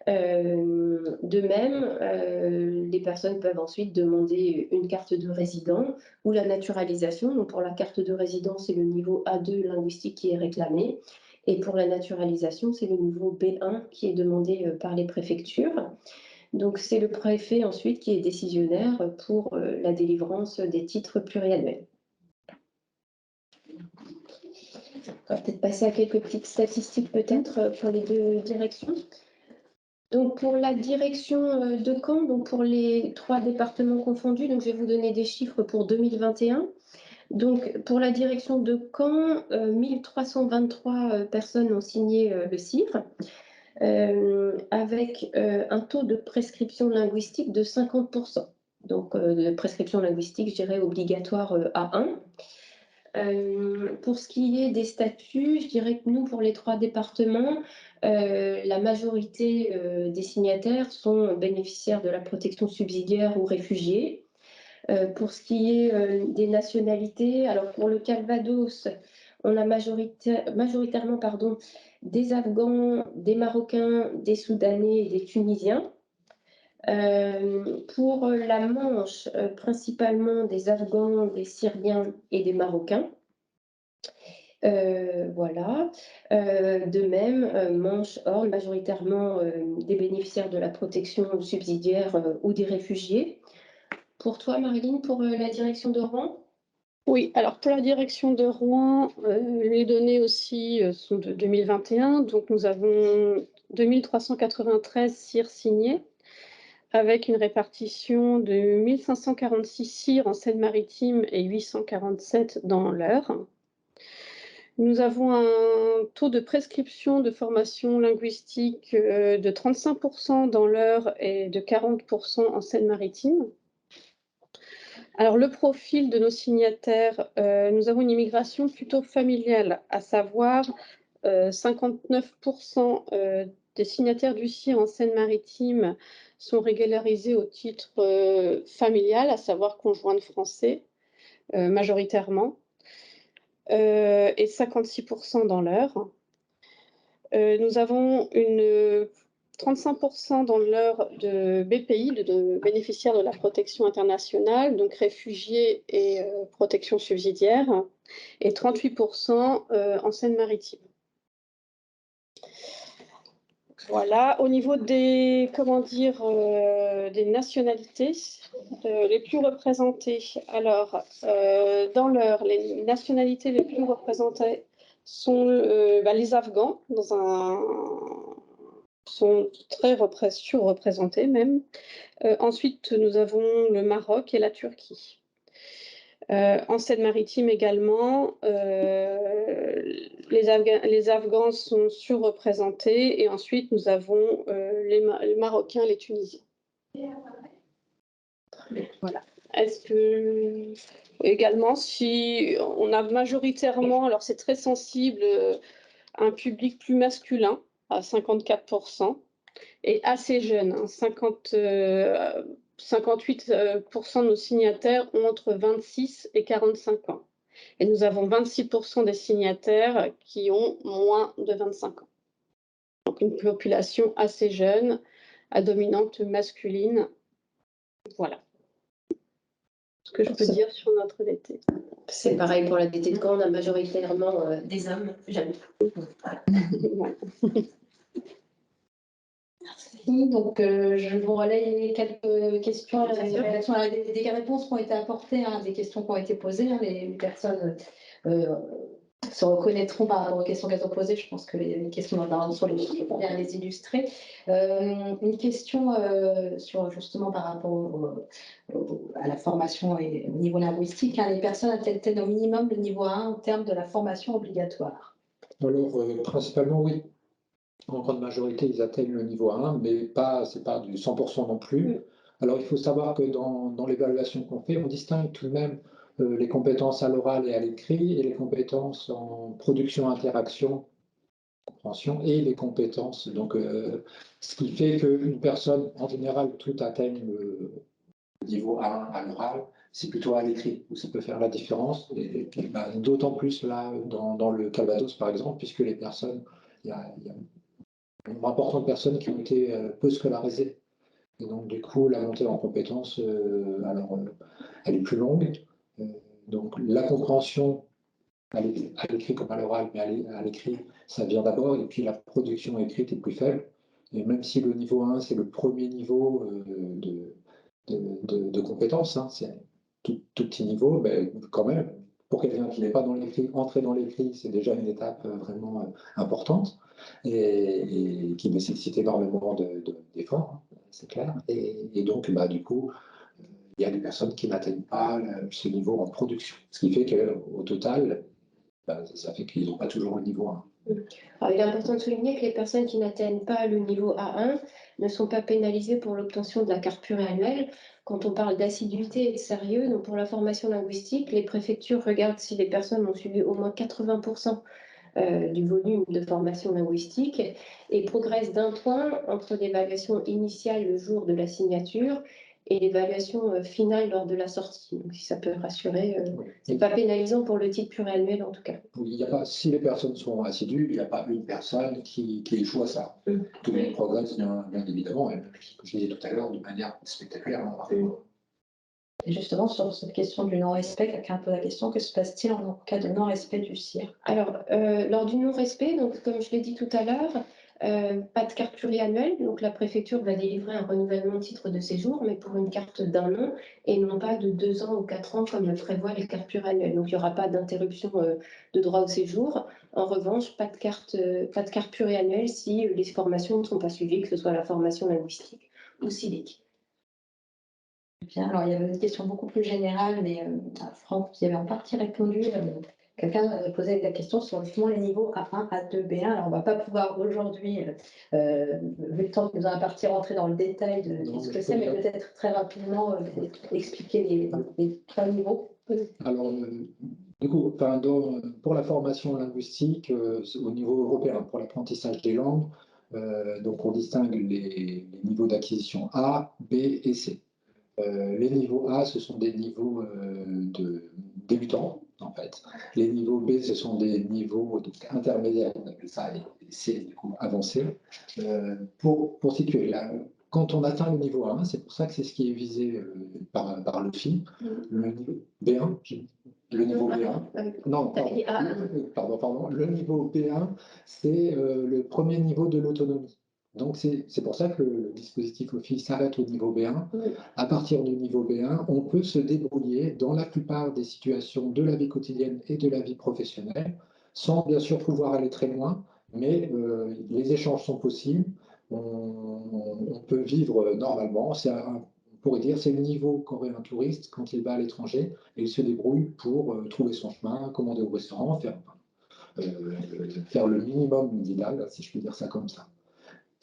De même, les personnes peuvent ensuite demander une carte de résident ou la naturalisation. Donc pour la carte de résident, c'est le niveau A2 linguistique qui est réclamé. Et pour la naturalisation, c'est le niveau B1 qui est demandé par les préfectures. Donc c'est le préfet ensuite qui est décisionnaire pour la délivrance des titres pluriannuels. On va peut-être passer à quelques petites statistiques peut-être pour les deux directions. Donc pour la direction de Caen, donc pour les 3 départements confondus, donc je vais vous donner des chiffres pour 2021. Donc pour la direction de Caen, 1323 personnes ont signé le CIR, avec un taux de prescription linguistique de 50%. Donc de prescription linguistique, je dirais obligatoire A1. Pour ce qui est des statuts, je dirais que nous, pour les 3 départements, la majorité des signataires sont bénéficiaires de la protection subsidiaire ou réfugiés. Pour ce qui est des nationalités, alors pour le Calvados, on a majoritairement des Afghans, des Marocains, des Soudanais et des Tunisiens. Pour la Manche, principalement des Afghans, des Syriens et des Marocains. Voilà. De même, Manche-Orne, majoritairement des bénéficiaires de la protection subsidiaire ou des réfugiés. Pour toi, Marilyn, pour la direction de Rouen? Oui, alors pour la direction de Rouen, les données aussi sont de 2021. Donc nous avons 2393 CIR signés, avec une répartition de 1546 CIR en Seine-Maritime et 847 dans l'Eure. Nous avons un taux de prescription de formation linguistique de 35% dans l'Eure et de 40% en Seine-Maritime. Alors, le profil de nos signataires, nous avons une immigration plutôt familiale, à savoir 59% des signataires du CIR en Seine-Maritime sont régularisés au titre familial, à savoir conjoint de français, majoritairement, et 56% dans l'Eure. Nous avons 35% dans l'Eure de BPI, de bénéficiaires de la protection internationale, donc réfugiés et protection subsidiaire, et 38% en Seine-Maritime. Voilà, au niveau des, des nationalités les plus représentées. Alors, dans l'Eure, les nationalités les plus représentées sont les Afghans, sont très surreprésentés même. Ensuite, nous avons le Maroc et la Turquie. En Seine-Maritime également, les Afghans sont surreprésentés et ensuite nous avons les Marocains, les Tunisiens. Voilà. Est-ce que également, si on a majoritairement, alors c'est très sensible, un public plus masculin à 54% et assez jeune, 58% de nos signataires ont entre 26 et 45 ans. Et nous avons 26% des signataires qui ont moins de 25 ans. Donc une population assez jeune, à dominante masculine. Voilà ce que je peux dire sur notre DT. C'est pareil pour la DT de Caen, on a majoritairement des hommes jeunes. Merci. Donc, je vous relaye quelques questions des réponses qui ont été apportées, des questions qui ont été posées. Les personnes se reconnaîtront par rapport aux questions qu'elles ont posées. Je pense que les questions sur les chiffres vont bien les illustrer. Une question justement par rapport à la formation et au niveau linguistique. Les personnes atteignent au minimum le niveau 1 en termes de la formation obligatoire? Alors, principalement, oui. En grande majorité, ils atteignent le niveau 1, mais c'est pas du 100% non plus. Alors, il faut savoir que dans l'évaluation qu'on fait, on distingue tout de même les compétences à l'oral et à l'écrit, et les compétences en production, interaction, compréhension, et les compétences. Donc, ce qui fait qu'une personne, en général, tout atteigne le niveau 1 à l'oral, c'est plutôt à l'écrit où ça peut faire la différence. Et puis, d'autant plus là, dans le Calvados, par exemple, puisque les personnes, il y a un nombre important de personnes qui ont été peu scolarisées. Et donc, du coup, la montée en compétences, elle est plus longue. Donc, la compréhension à l'écrit comme à l'oral, mais à l'écrit, ça vient d'abord. Et puis, la production écrite est plus faible. Et même si le niveau 1, c'est le premier niveau de compétences, c'est tout petit niveau, mais quand même, pour quelqu'un qui n'est pas dans l'écrit, entrer dans l'écrit, c'est déjà une étape vraiment importante et qui nécessite énormément d'efforts, c'est clair. Et donc, du coup, il y a des personnes qui n'atteignent pas ce niveau en production. Ce qui fait qu'au total, ça fait qu'ils n'ont pas toujours le niveau 1. Alors, il est important de souligner que les personnes qui n'atteignent pas le niveau A1 ne sont pas pénalisées pour l'obtention de la carte pluriannuelle. Quand on parle d'assiduité et de sérieux, donc pour la formation linguistique, les préfectures regardent si les personnes ont suivi au moins 80% du volume de formation linguistique et progressent d'1 point entre l'évaluation initiale le jour de la signature et l'évaluation finale lors de la sortie. Donc, si ça peut rassurer, c'est pas pénalisant pour le titre pluriannuel en tout cas. Il y a pas, si les personnes sont assidues, il n'y a pas une personne qui échoue à ça. Tout le monde progresse bien évidemment, et ce que je disais tout à l'heure, de manière spectaculaire. Et justement, sur cette question du non-respect, quelqu'un pose la question, que se passe-t-il en cas de non-respect du CIR? Alors, lors du non-respect, donc comme je l'ai dit tout à l'heure, pas de carte pluriannuelle, donc la préfecture va délivrer un renouvellement de titre de séjour, mais pour une carte d'1 an et non pas de 2 ans ou 4 ans comme le prévoient les cartes pluriannuelles. Donc il n'y aura pas d'interruption de droit au séjour. En revanche, pas de carte pluriannuelle si les formations ne sont pas suivies, que ce soit la formation linguistique ou civique. Bien, alors il y avait une question beaucoup plus générale, mais Franck qui avait en partie répondu. Quelqu'un avait posé la question sur justement les niveaux A1, A2, B1. Alors on ne va pas pouvoir aujourd'hui, vu le temps que nous a imparti, rentrer dans le détail de ce que c'est, mais peut-être très rapidement expliquer les 3 niveaux. Alors, du coup, pour la formation linguistique, au niveau européen, pour l'apprentissage des langues, donc on distingue les niveaux d'acquisition A, B et C. Les niveaux A, ce sont des niveaux de débutants, en fait. Les niveaux B, ce sont des niveaux donc, intermédiaires, on appelle ça, et C, du coup, avancés. Pour situer, là, quand on atteint le niveau 1, c'est pour ça que c'est ce qui est visé par le FI, le niveau B1, le niveau B1. Non, pardon. Le niveau B1, c'est le premier niveau de l'autonomie. Donc, c'est pour ça que le dispositif OFI s'arrête au niveau B1. À partir du niveau B1, on peut se débrouiller dans la plupart des situations de la vie quotidienne et de la vie professionnelle, sans bien sûr pouvoir aller très loin, mais les échanges sont possibles. On peut vivre normalement. On pourrait dire c'est le niveau qu'aurait un touriste quand il va à l'étranger et il se débrouille pour trouver son chemin, commander au restaurant, faire le minimum vital, si je peux dire ça comme ça.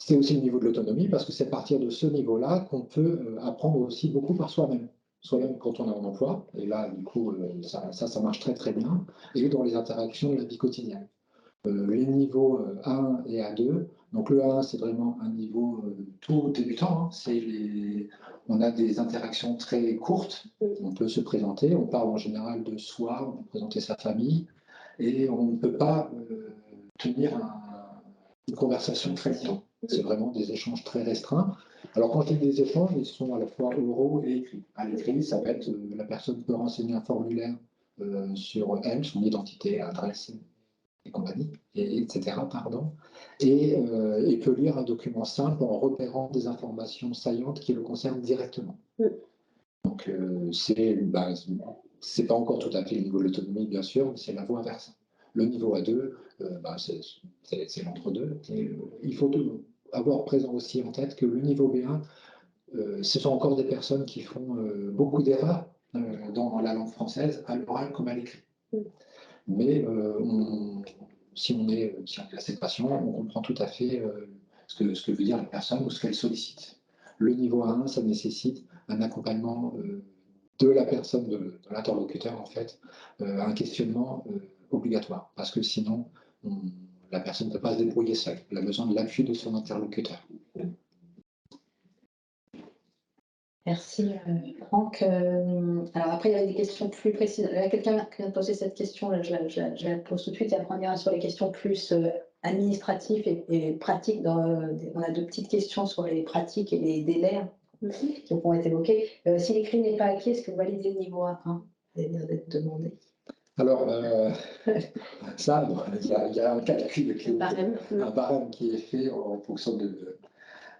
C'est aussi le niveau de l'autonomie, parce que c'est à partir de ce niveau-là qu'on peut apprendre aussi beaucoup par soi-même. Soi-même quand on est en emploi, et là, du coup, ça marche très très bien, et dans les interactions de la vie quotidienne. Les niveaux A1 et A2, donc le A1, c'est vraiment un niveau tout débutant, on a des interactions très courtes, on peut se présenter, on parle en général de soi, on peut présenter sa famille, et on ne peut pas tenir une conversation très longtemps. C'est vraiment des échanges très restreints. Alors, quand je dis des échanges, ils sont à la fois oraux et écrits. À l'écrit, ça va être la personne peut renseigner un formulaire sur elle, son identité, adresse et compagnie, etc. Pardon, et peut lire un document simple en repérant des informations saillantes qui le concernent directement. Donc, c'est pas encore tout à fait le niveau de l'autonomie, bien sûr, mais c'est la voie inverse. Le niveau A2, c'est l'entre-deux. Il faut avoir présent aussi en tête que le niveau B1, ce sont encore des personnes qui font beaucoup d'erreurs dans la langue française, à l'oral comme à l'écrit. Mais si on est assez patient, on comprend tout à fait ce que veut dire la personne ou ce qu'elle sollicite. Le niveau A1, ça nécessite un accompagnement de la personne, de l'interlocuteur, en fait, un questionnement obligatoire, parce que sinon, la personne ne peut pas se débrouiller seule. Elle a besoin de l'appui de son interlocuteur. Merci Franck. Alors après, il y a des questions plus précises. Il y a quelqu'un qui a posé cette question, là, je la pose tout de suite. Et après, on ira sur les questions plus administratives et pratiques. On a 2 petites questions sur les pratiques et les délais qui vont être évoqués. Si l'écrit n'est pas acquis, est-ce que vous validez le niveau A1? Vous vient d'être demandé. Alors, ça, il y a un calcul, un barème qui est fait en fonction de...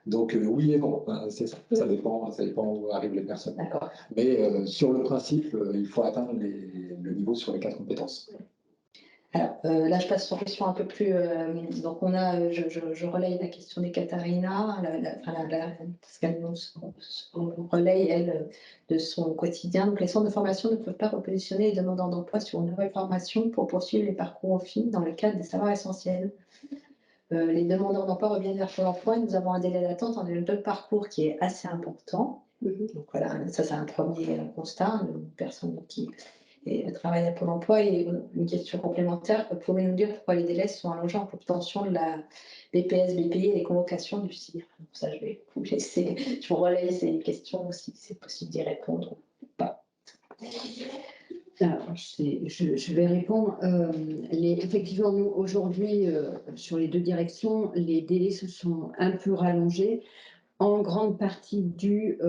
Donc, oui et non, hein, c'est ça. Ça dépend où arrivent les personnes. Mais sur le principe, il faut atteindre le niveau sur les 4 compétences. Alors, là, je passe sur une question un peu plus. Donc, je relaye la question des Katharina, parce qu'elle nous relaye, elle, de son quotidien. Donc, les centres de formation ne peuvent pas repositionner les demandeurs d'emploi sur une nouvelle formation pour poursuivre les parcours au fil dans le cadre des savoirs essentiels. Les demandeurs d'emploi reviennent vers Pôle emploi. Nous avons un délai d'attente en de parcours qui est assez important. Donc, voilà, ça, c'est un premier constat. Une personne qui travaille à Pôle emploi. Et une question complémentaire, pouvez-nous dire pourquoi les délais sont allongés en l'obtention de la BPS, BPI et les convocations du CIR? Donc ça, je vais vous laisser, je vous relaye ces questions si c'est possible d'y répondre ou pas. Alors, je vais répondre. Effectivement, nous, aujourd'hui, sur les 2 directions, les délais se sont un peu rallongés, en grande partie dû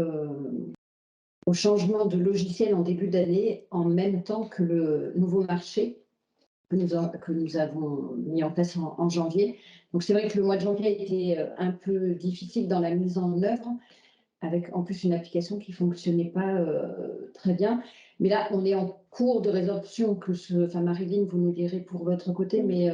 au changement de logiciel en début d'année, en même temps que le nouveau marché que nous avons mis en place en janvier. Donc, c'est vrai que le mois de janvier a été un peu difficile dans la mise en œuvre, avec en plus une application qui ne fonctionnait pas très bien. Mais là, on est en cours de résorption, Marilyn, vous nous direz pour votre côté, mais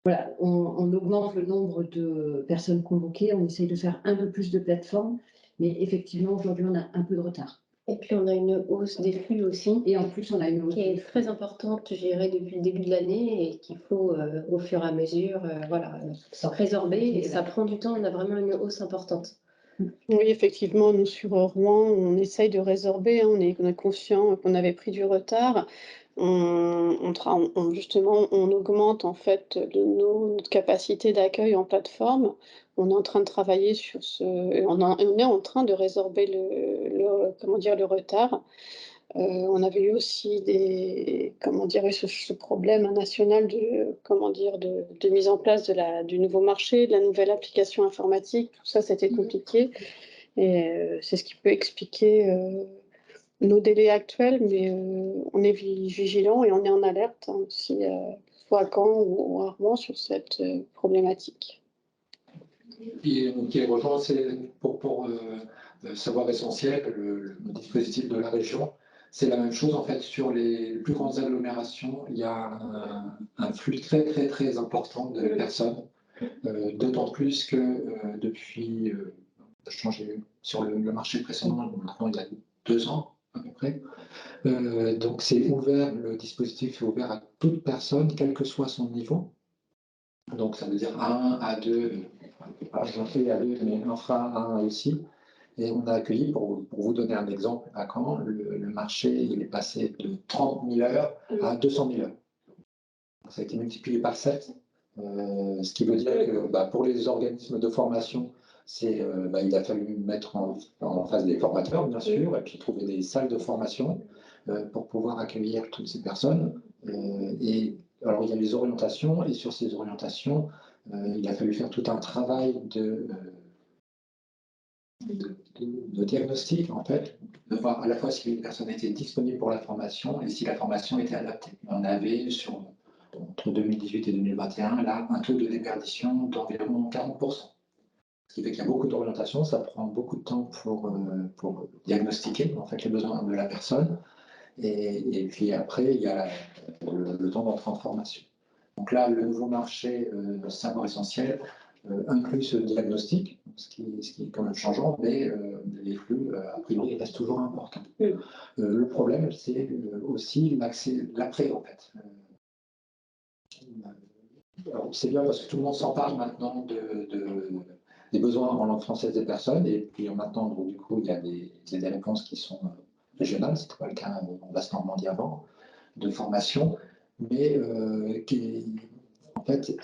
voilà, on augmente le nombre de personnes convoquées, on essaye de faire un peu plus de plateformes, mais effectivement, aujourd'hui, on a un peu de retard. Et puis, on a une hausse des flux aussi. Et en plus, on a une hausse qui est très importante, je dirais, depuis le début de l'année et qu'il faut, au fur et à mesure, résorber. Et ça prend du temps, on a vraiment une hausse importante. Oui, effectivement, nous sur Rouen, on essaye de résorber, hein, on est conscient qu'on avait pris du retard. Justement, on augmente en fait notre capacité d'accueil en plateforme. On est en train de travailler sur on est en train de résorber le retard. On avait eu aussi ce problème national de mise en place du nouveau marché, de la nouvelle application informatique. Tout ça, c'était compliqué. Et c'est ce qui peut expliquer nos délais actuels, mais on est vigilant et on est en alerte aussi, soit à Caen ou à Rouen, sur cette problématique. Et qui rejoint, c'est pour savoir essentiel, le dispositif de la région. C'est la même chose en fait sur les plus grandes agglomérations. Il y a un flux très très très important de personnes, d'autant plus que depuis changé sur le marché précédent, maintenant il y a 2 ans à peu près. Donc c'est ouvert, le dispositif est ouvert à toute personne, quel que soit son niveau. Donc ça veut dire A1, A2, pas A2, mais infra A1 aussi. Et on a accueilli, pour vous donner un exemple, à Caen, le marché il est passé de 30 000 heures à 200 000 heures. Ça a été multiplié par 7, ce qui veut dire que pour les organismes de formation, il a fallu mettre en face des formateurs, bien sûr, et puis trouver des salles de formation pour pouvoir accueillir toutes ces personnes. Alors, il y a les orientations, et sur ces orientations, il a fallu faire tout un travail de diagnostic, en fait, de voir à la fois si les personnes étaient disponibles pour la formation et si la formation était adaptée. On avait, entre 2018 et 2021, là, un taux de déperdition d'environ 40%. Ce qui fait qu'il y a beaucoup d'orientation, ça prend beaucoup de temps pour diagnostiquer en fait, les besoins de la personne. Et puis après, il y a le temps d'entrer en formation. Donc là, le nouveau marché savoir essentiel inclut ce diagnostic, ce qui est quand même changeant, mais les flux, a priori, restent toujours importants. Le problème, c'est aussi l'après, en fait. C'est bien parce que tout le monde s'empare maintenant des besoins en langue française des personnes, et puis maintenant, du coup, il y a des réponses qui sont régionales, ce n'était pas le cas en Basse-Normandie avant, de formation, mais en fait,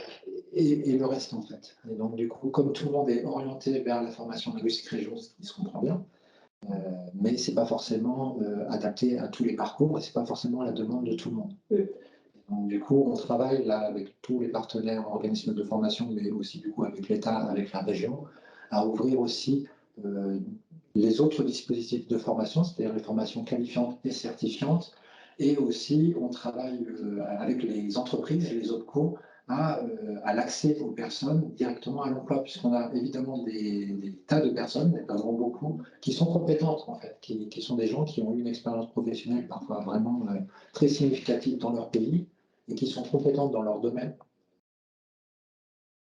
et le reste en fait. Et donc du coup, comme tout le monde est orienté vers la formation linguistique région, ce qui se comprend bien, mais c'est pas forcément adapté à tous les parcours, et c'est pas forcément la demande de tout le monde. Donc, du coup, on travaille là avec tous les partenaires, organismes de formation, mais aussi du coup avec l'État, avec la région, à ouvrir aussi les autres dispositifs de formation, c'est-à-dire les formations qualifiantes et certifiantes. Et aussi, on travaille avec les entreprises et les autres cours à l'accès aux personnes directement à l'emploi, puisqu'on a évidemment des tas de personnes, mais pas vraiment beaucoup, qui sont compétentes en fait, qui sont des gens qui ont eu une expérience professionnelle parfois vraiment très significative dans leur pays et qui sont compétentes dans leur domaine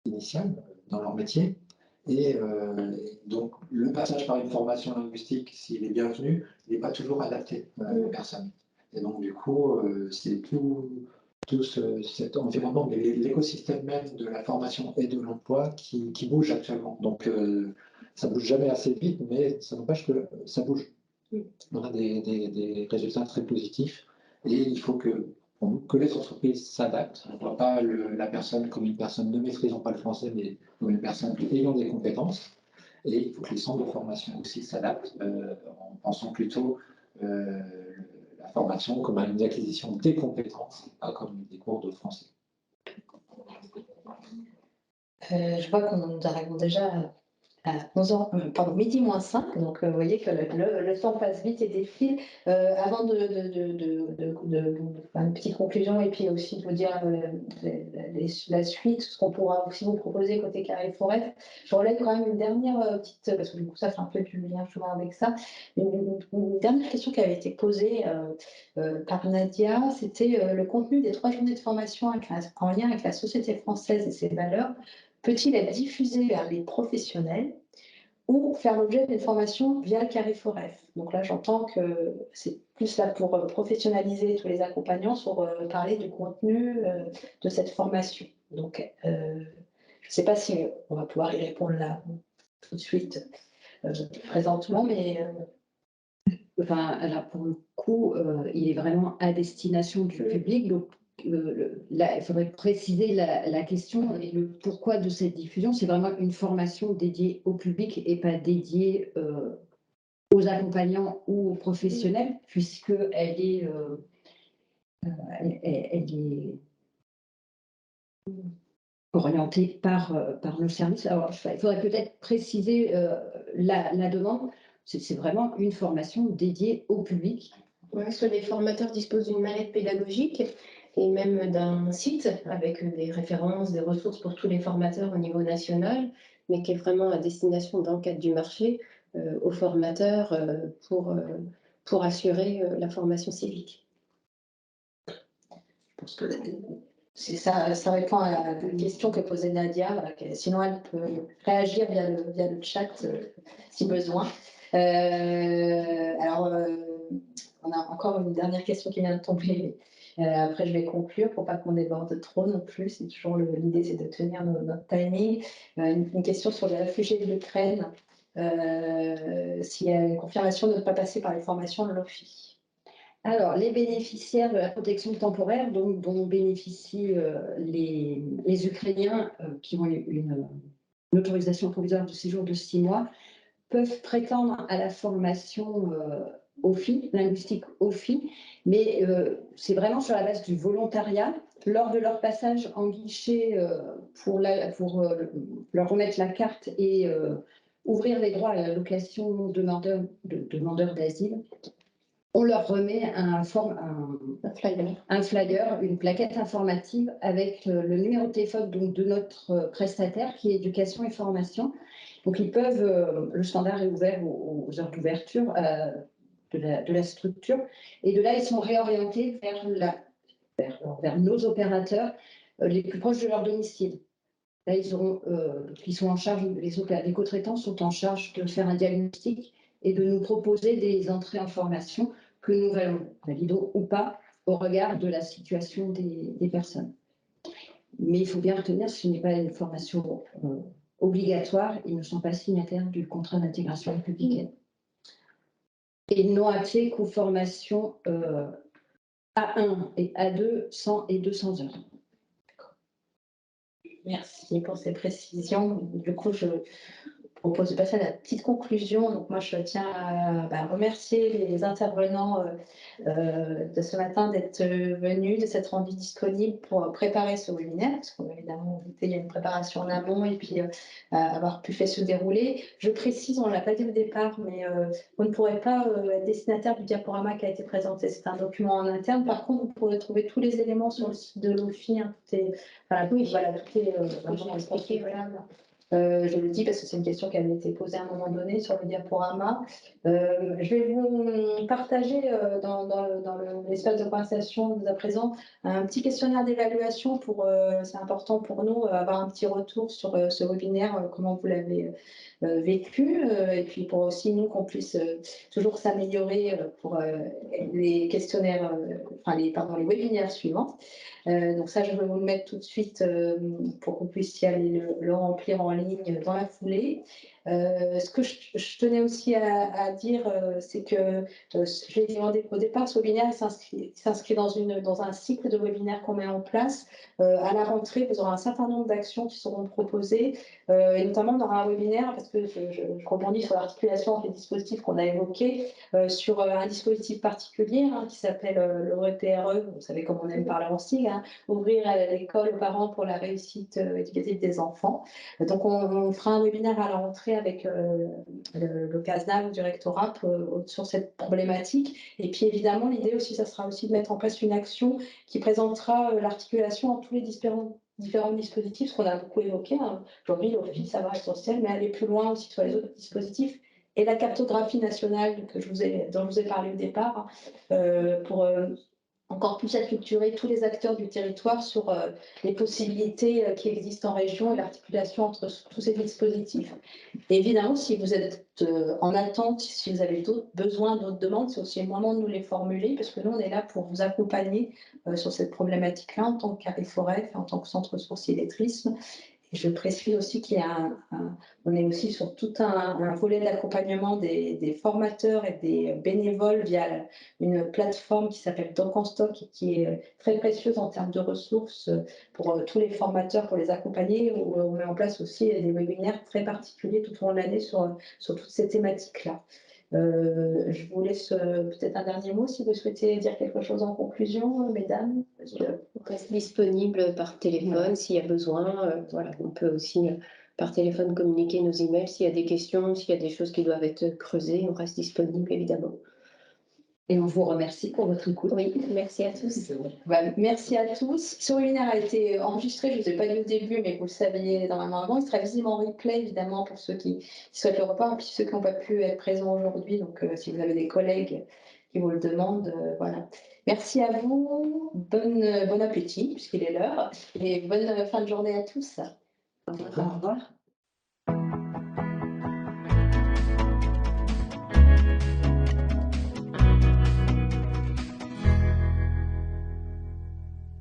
initial, dans leur métier. Et donc, le passage par une formation linguistique, s'il est bienvenu, il n'est pas toujours adapté aux personnes. Et donc, du coup, c'est tout cet environnement, mais l'écosystème même de la formation et de l'emploi qui bouge actuellement. Donc, ça bouge jamais assez vite, mais ça n'empêche que ça bouge. On a des résultats très positifs et il faut que les entreprises s'adaptent. On ne voit pas la personne comme une personne ne maîtrisant pas le français, mais comme une personne ayant des compétences. Et il faut que les centres de formation aussi s'adaptent en pensant plutôt la formation comme une acquisition des compétences, pas comme des cours de français. Je vois qu'on nous arrivons déjà à 11h, pardon, midi moins 5, donc vous voyez que le temps passe vite et défile. Avant de faire une petite conclusion et puis aussi de vous dire la suite, ce qu'on pourra aussi vous proposer côté Carreforet, je relève quand même une dernière petite, parce que du coup ça fait un peu du lien souvent avec ça, une dernière question qui avait été posée par Nadia, c'était le contenu des 3 journées de formation en lien avec la société française et ses valeurs. Peut-il être diffusé vers les professionnels ou faire l'objet d'une formation via le Carreforet? Donc là, j'entends que c'est plus là pour professionnaliser tous les accompagnants, pour parler du contenu de cette formation. Donc, je ne sais pas si on va pouvoir y répondre là tout de suite, présentement, mais... Enfin, là, pour le coup, il est vraiment à destination du public. Donc, là, il faudrait préciser la question et le pourquoi de cette diffusion. C'est vraiment une formation dédiée au public et pas dédiée aux accompagnants ou aux professionnels, puisqu'elle est, elle est orientée par nos services. Alors, il faudrait peut-être préciser la demande. C'est vraiment une formation dédiée au public. Ouais, parce que les formateurs disposent d'une mallette pédagogique et même d'un site avec des références, des ressources pour tous les formateurs au niveau national, mais qui est vraiment à destination dans le cadre du marché aux formateurs pour assurer la formation civique. Je pense que c'est ça, ça répond à la question que posait Nadia. Voilà, sinon, elle peut réagir via le chat si besoin. Alors, on a encore une dernière question qui vient de tomber. Après, je vais conclure pour pas qu'on déborde trop non plus. C'est toujours l'idée, c'est de tenir notre timing. Une question sur les réfugiés de l'Ukraine. S'il y a une confirmation de ne pas passer par les formations de l'OFI. Alors, les bénéficiaires de la protection temporaire, donc, dont bénéficient les Ukrainiens qui ont une autorisation provisoire de séjour de 6 mois, peuvent prétendre à la formation OFI, linguistique OFI, mais c'est vraiment sur la base du volontariat. Lors de leur passage en guichet pour leur remettre la carte et ouvrir les droits à l'allocation demandeurs d'asile, on leur remet un flyer, une plaquette informative avec le numéro de téléphone donc, de notre prestataire qui est éducation et formation. Donc ils peuvent, le standard est ouvert aux heures d'ouverture de la structure et de là ils sont réorientés vers nos opérateurs les plus proches de leur domicile. Là ils sont en charge, les co-traitants sont en charge de faire un diagnostic et de nous proposer des entrées en formation que nous validons ou pas au regard de la situation des personnes. Mais il faut bien retenir, ce n'est pas une formation obligatoire, ils ne sont pas signataires du contrat d'intégration républicaine. Et ils n'ont accès qu'aux formations A1 et A2, 100 et 200 heures. Merci pour ces précisions. Du coup, je propose de passer à la petite conclusion. Donc moi, je tiens à remercier les intervenants de ce matin d'être venus, de s'être rendus disponibles pour préparer ce webinaire, parce qu'évidemment, il y a une préparation en amont et puis avoir pu faire se dérouler. Je précise, on ne l'a pas dit au départ, mais vous ne pourrez pas être destinataire du diaporama qui a été présenté. C'est un document en interne. Par contre, vous pourrez trouver tous les éléments sur le site de l'OFI. Hein, tout est, voilà, tout est vraiment expliqué. Voilà. Je le dis parce que c'est une question qui avait été posée à un moment donné sur le diaporama. Je vais vous partager dans l'espace de conversation à présent un petit questionnaire d'évaluation c'est important pour nous, avoir un petit retour sur ce webinaire, comment vous l'avez vécu, et puis pour aussi nous qu'on puisse toujours s'améliorer pour les questionnaires, les webinaires suivants. Donc ça, je vais vous le mettre tout de suite pour que vous puissiez aller le remplir en ligne dans la foulée. Ce que je tenais aussi à dire, c'est que je l'ai dit au départ, ce webinaire s'inscrit dans un cycle de webinaires qu'on met en place. À la rentrée, vous aurez un certain nombre d'actions qui seront proposées, et notamment on aura un webinaire, parce que je rebondis sur l'articulation entre les dispositifs qu'on a évoqués, sur un dispositif particulier qui s'appelle le REPRE, vous savez comme on aime parler en SIG, ouvrir l'école aux parents pour la réussite éducative des enfants. Donc on fera un webinaire à la rentrée avec le CASNAM du rectorat sur cette problématique. Et puis évidemment, l'idée aussi, ça sera aussi de mettre en place une action qui présentera l'articulation entre tous les différents dispositifs, ce qu'on a beaucoup évoqué. Aujourd'hui, l'Office, ça va essentiel, mais aller plus loin aussi sur les autres dispositifs. Et la cartographie nationale dont je vous ai parlé au départ, pour encore plus acculturer tous les acteurs du territoire sur les possibilités qui existent en région et l'articulation entre tous ces dispositifs. Et évidemment, si vous êtes en attente, si vous avez d'autres besoins, d'autres demandes, c'est aussi le moment de nous les formuler, parce que nous, on est là pour vous accompagner sur cette problématique-là en tant qu'ARIFOREF, en tant que Centre ressources illettrisme. Et je précise aussi on est aussi sur tout un volet d'accompagnement des formateurs et des bénévoles via une plateforme qui s'appelle Doc en Stock et qui est très précieuse en termes de ressources pour tous les formateurs, pour les accompagner, où on met en place aussi des webinaires très particuliers tout au long de l'année sur toutes ces thématiques-là. Je vous laisse peut-être un dernier mot si vous souhaitez dire quelque chose en conclusion, mesdames. On reste disponible par téléphone s'il y a besoin. Voilà, on peut aussi par téléphone communiquer nos emails s'il y a des questions, s'il y a des choses qui doivent être creusées. On reste disponible évidemment. Et on vous remercie pour votre écoute. Oui, merci à tous. Merci à tous. Ce webinaire a été enregistré, je ne vous ai pas dit au début, mais vous le saviez normalement avant. Il sera visible en replay, évidemment, pour ceux qui souhaitent le revoir, et puis ceux qui n'ont pas pu être présents aujourd'hui. Donc, si vous avez des collègues qui vous le demandent, voilà. Merci à vous. Bon appétit, puisqu'il est l'heure, et bonne fin de journée à tous. Au revoir.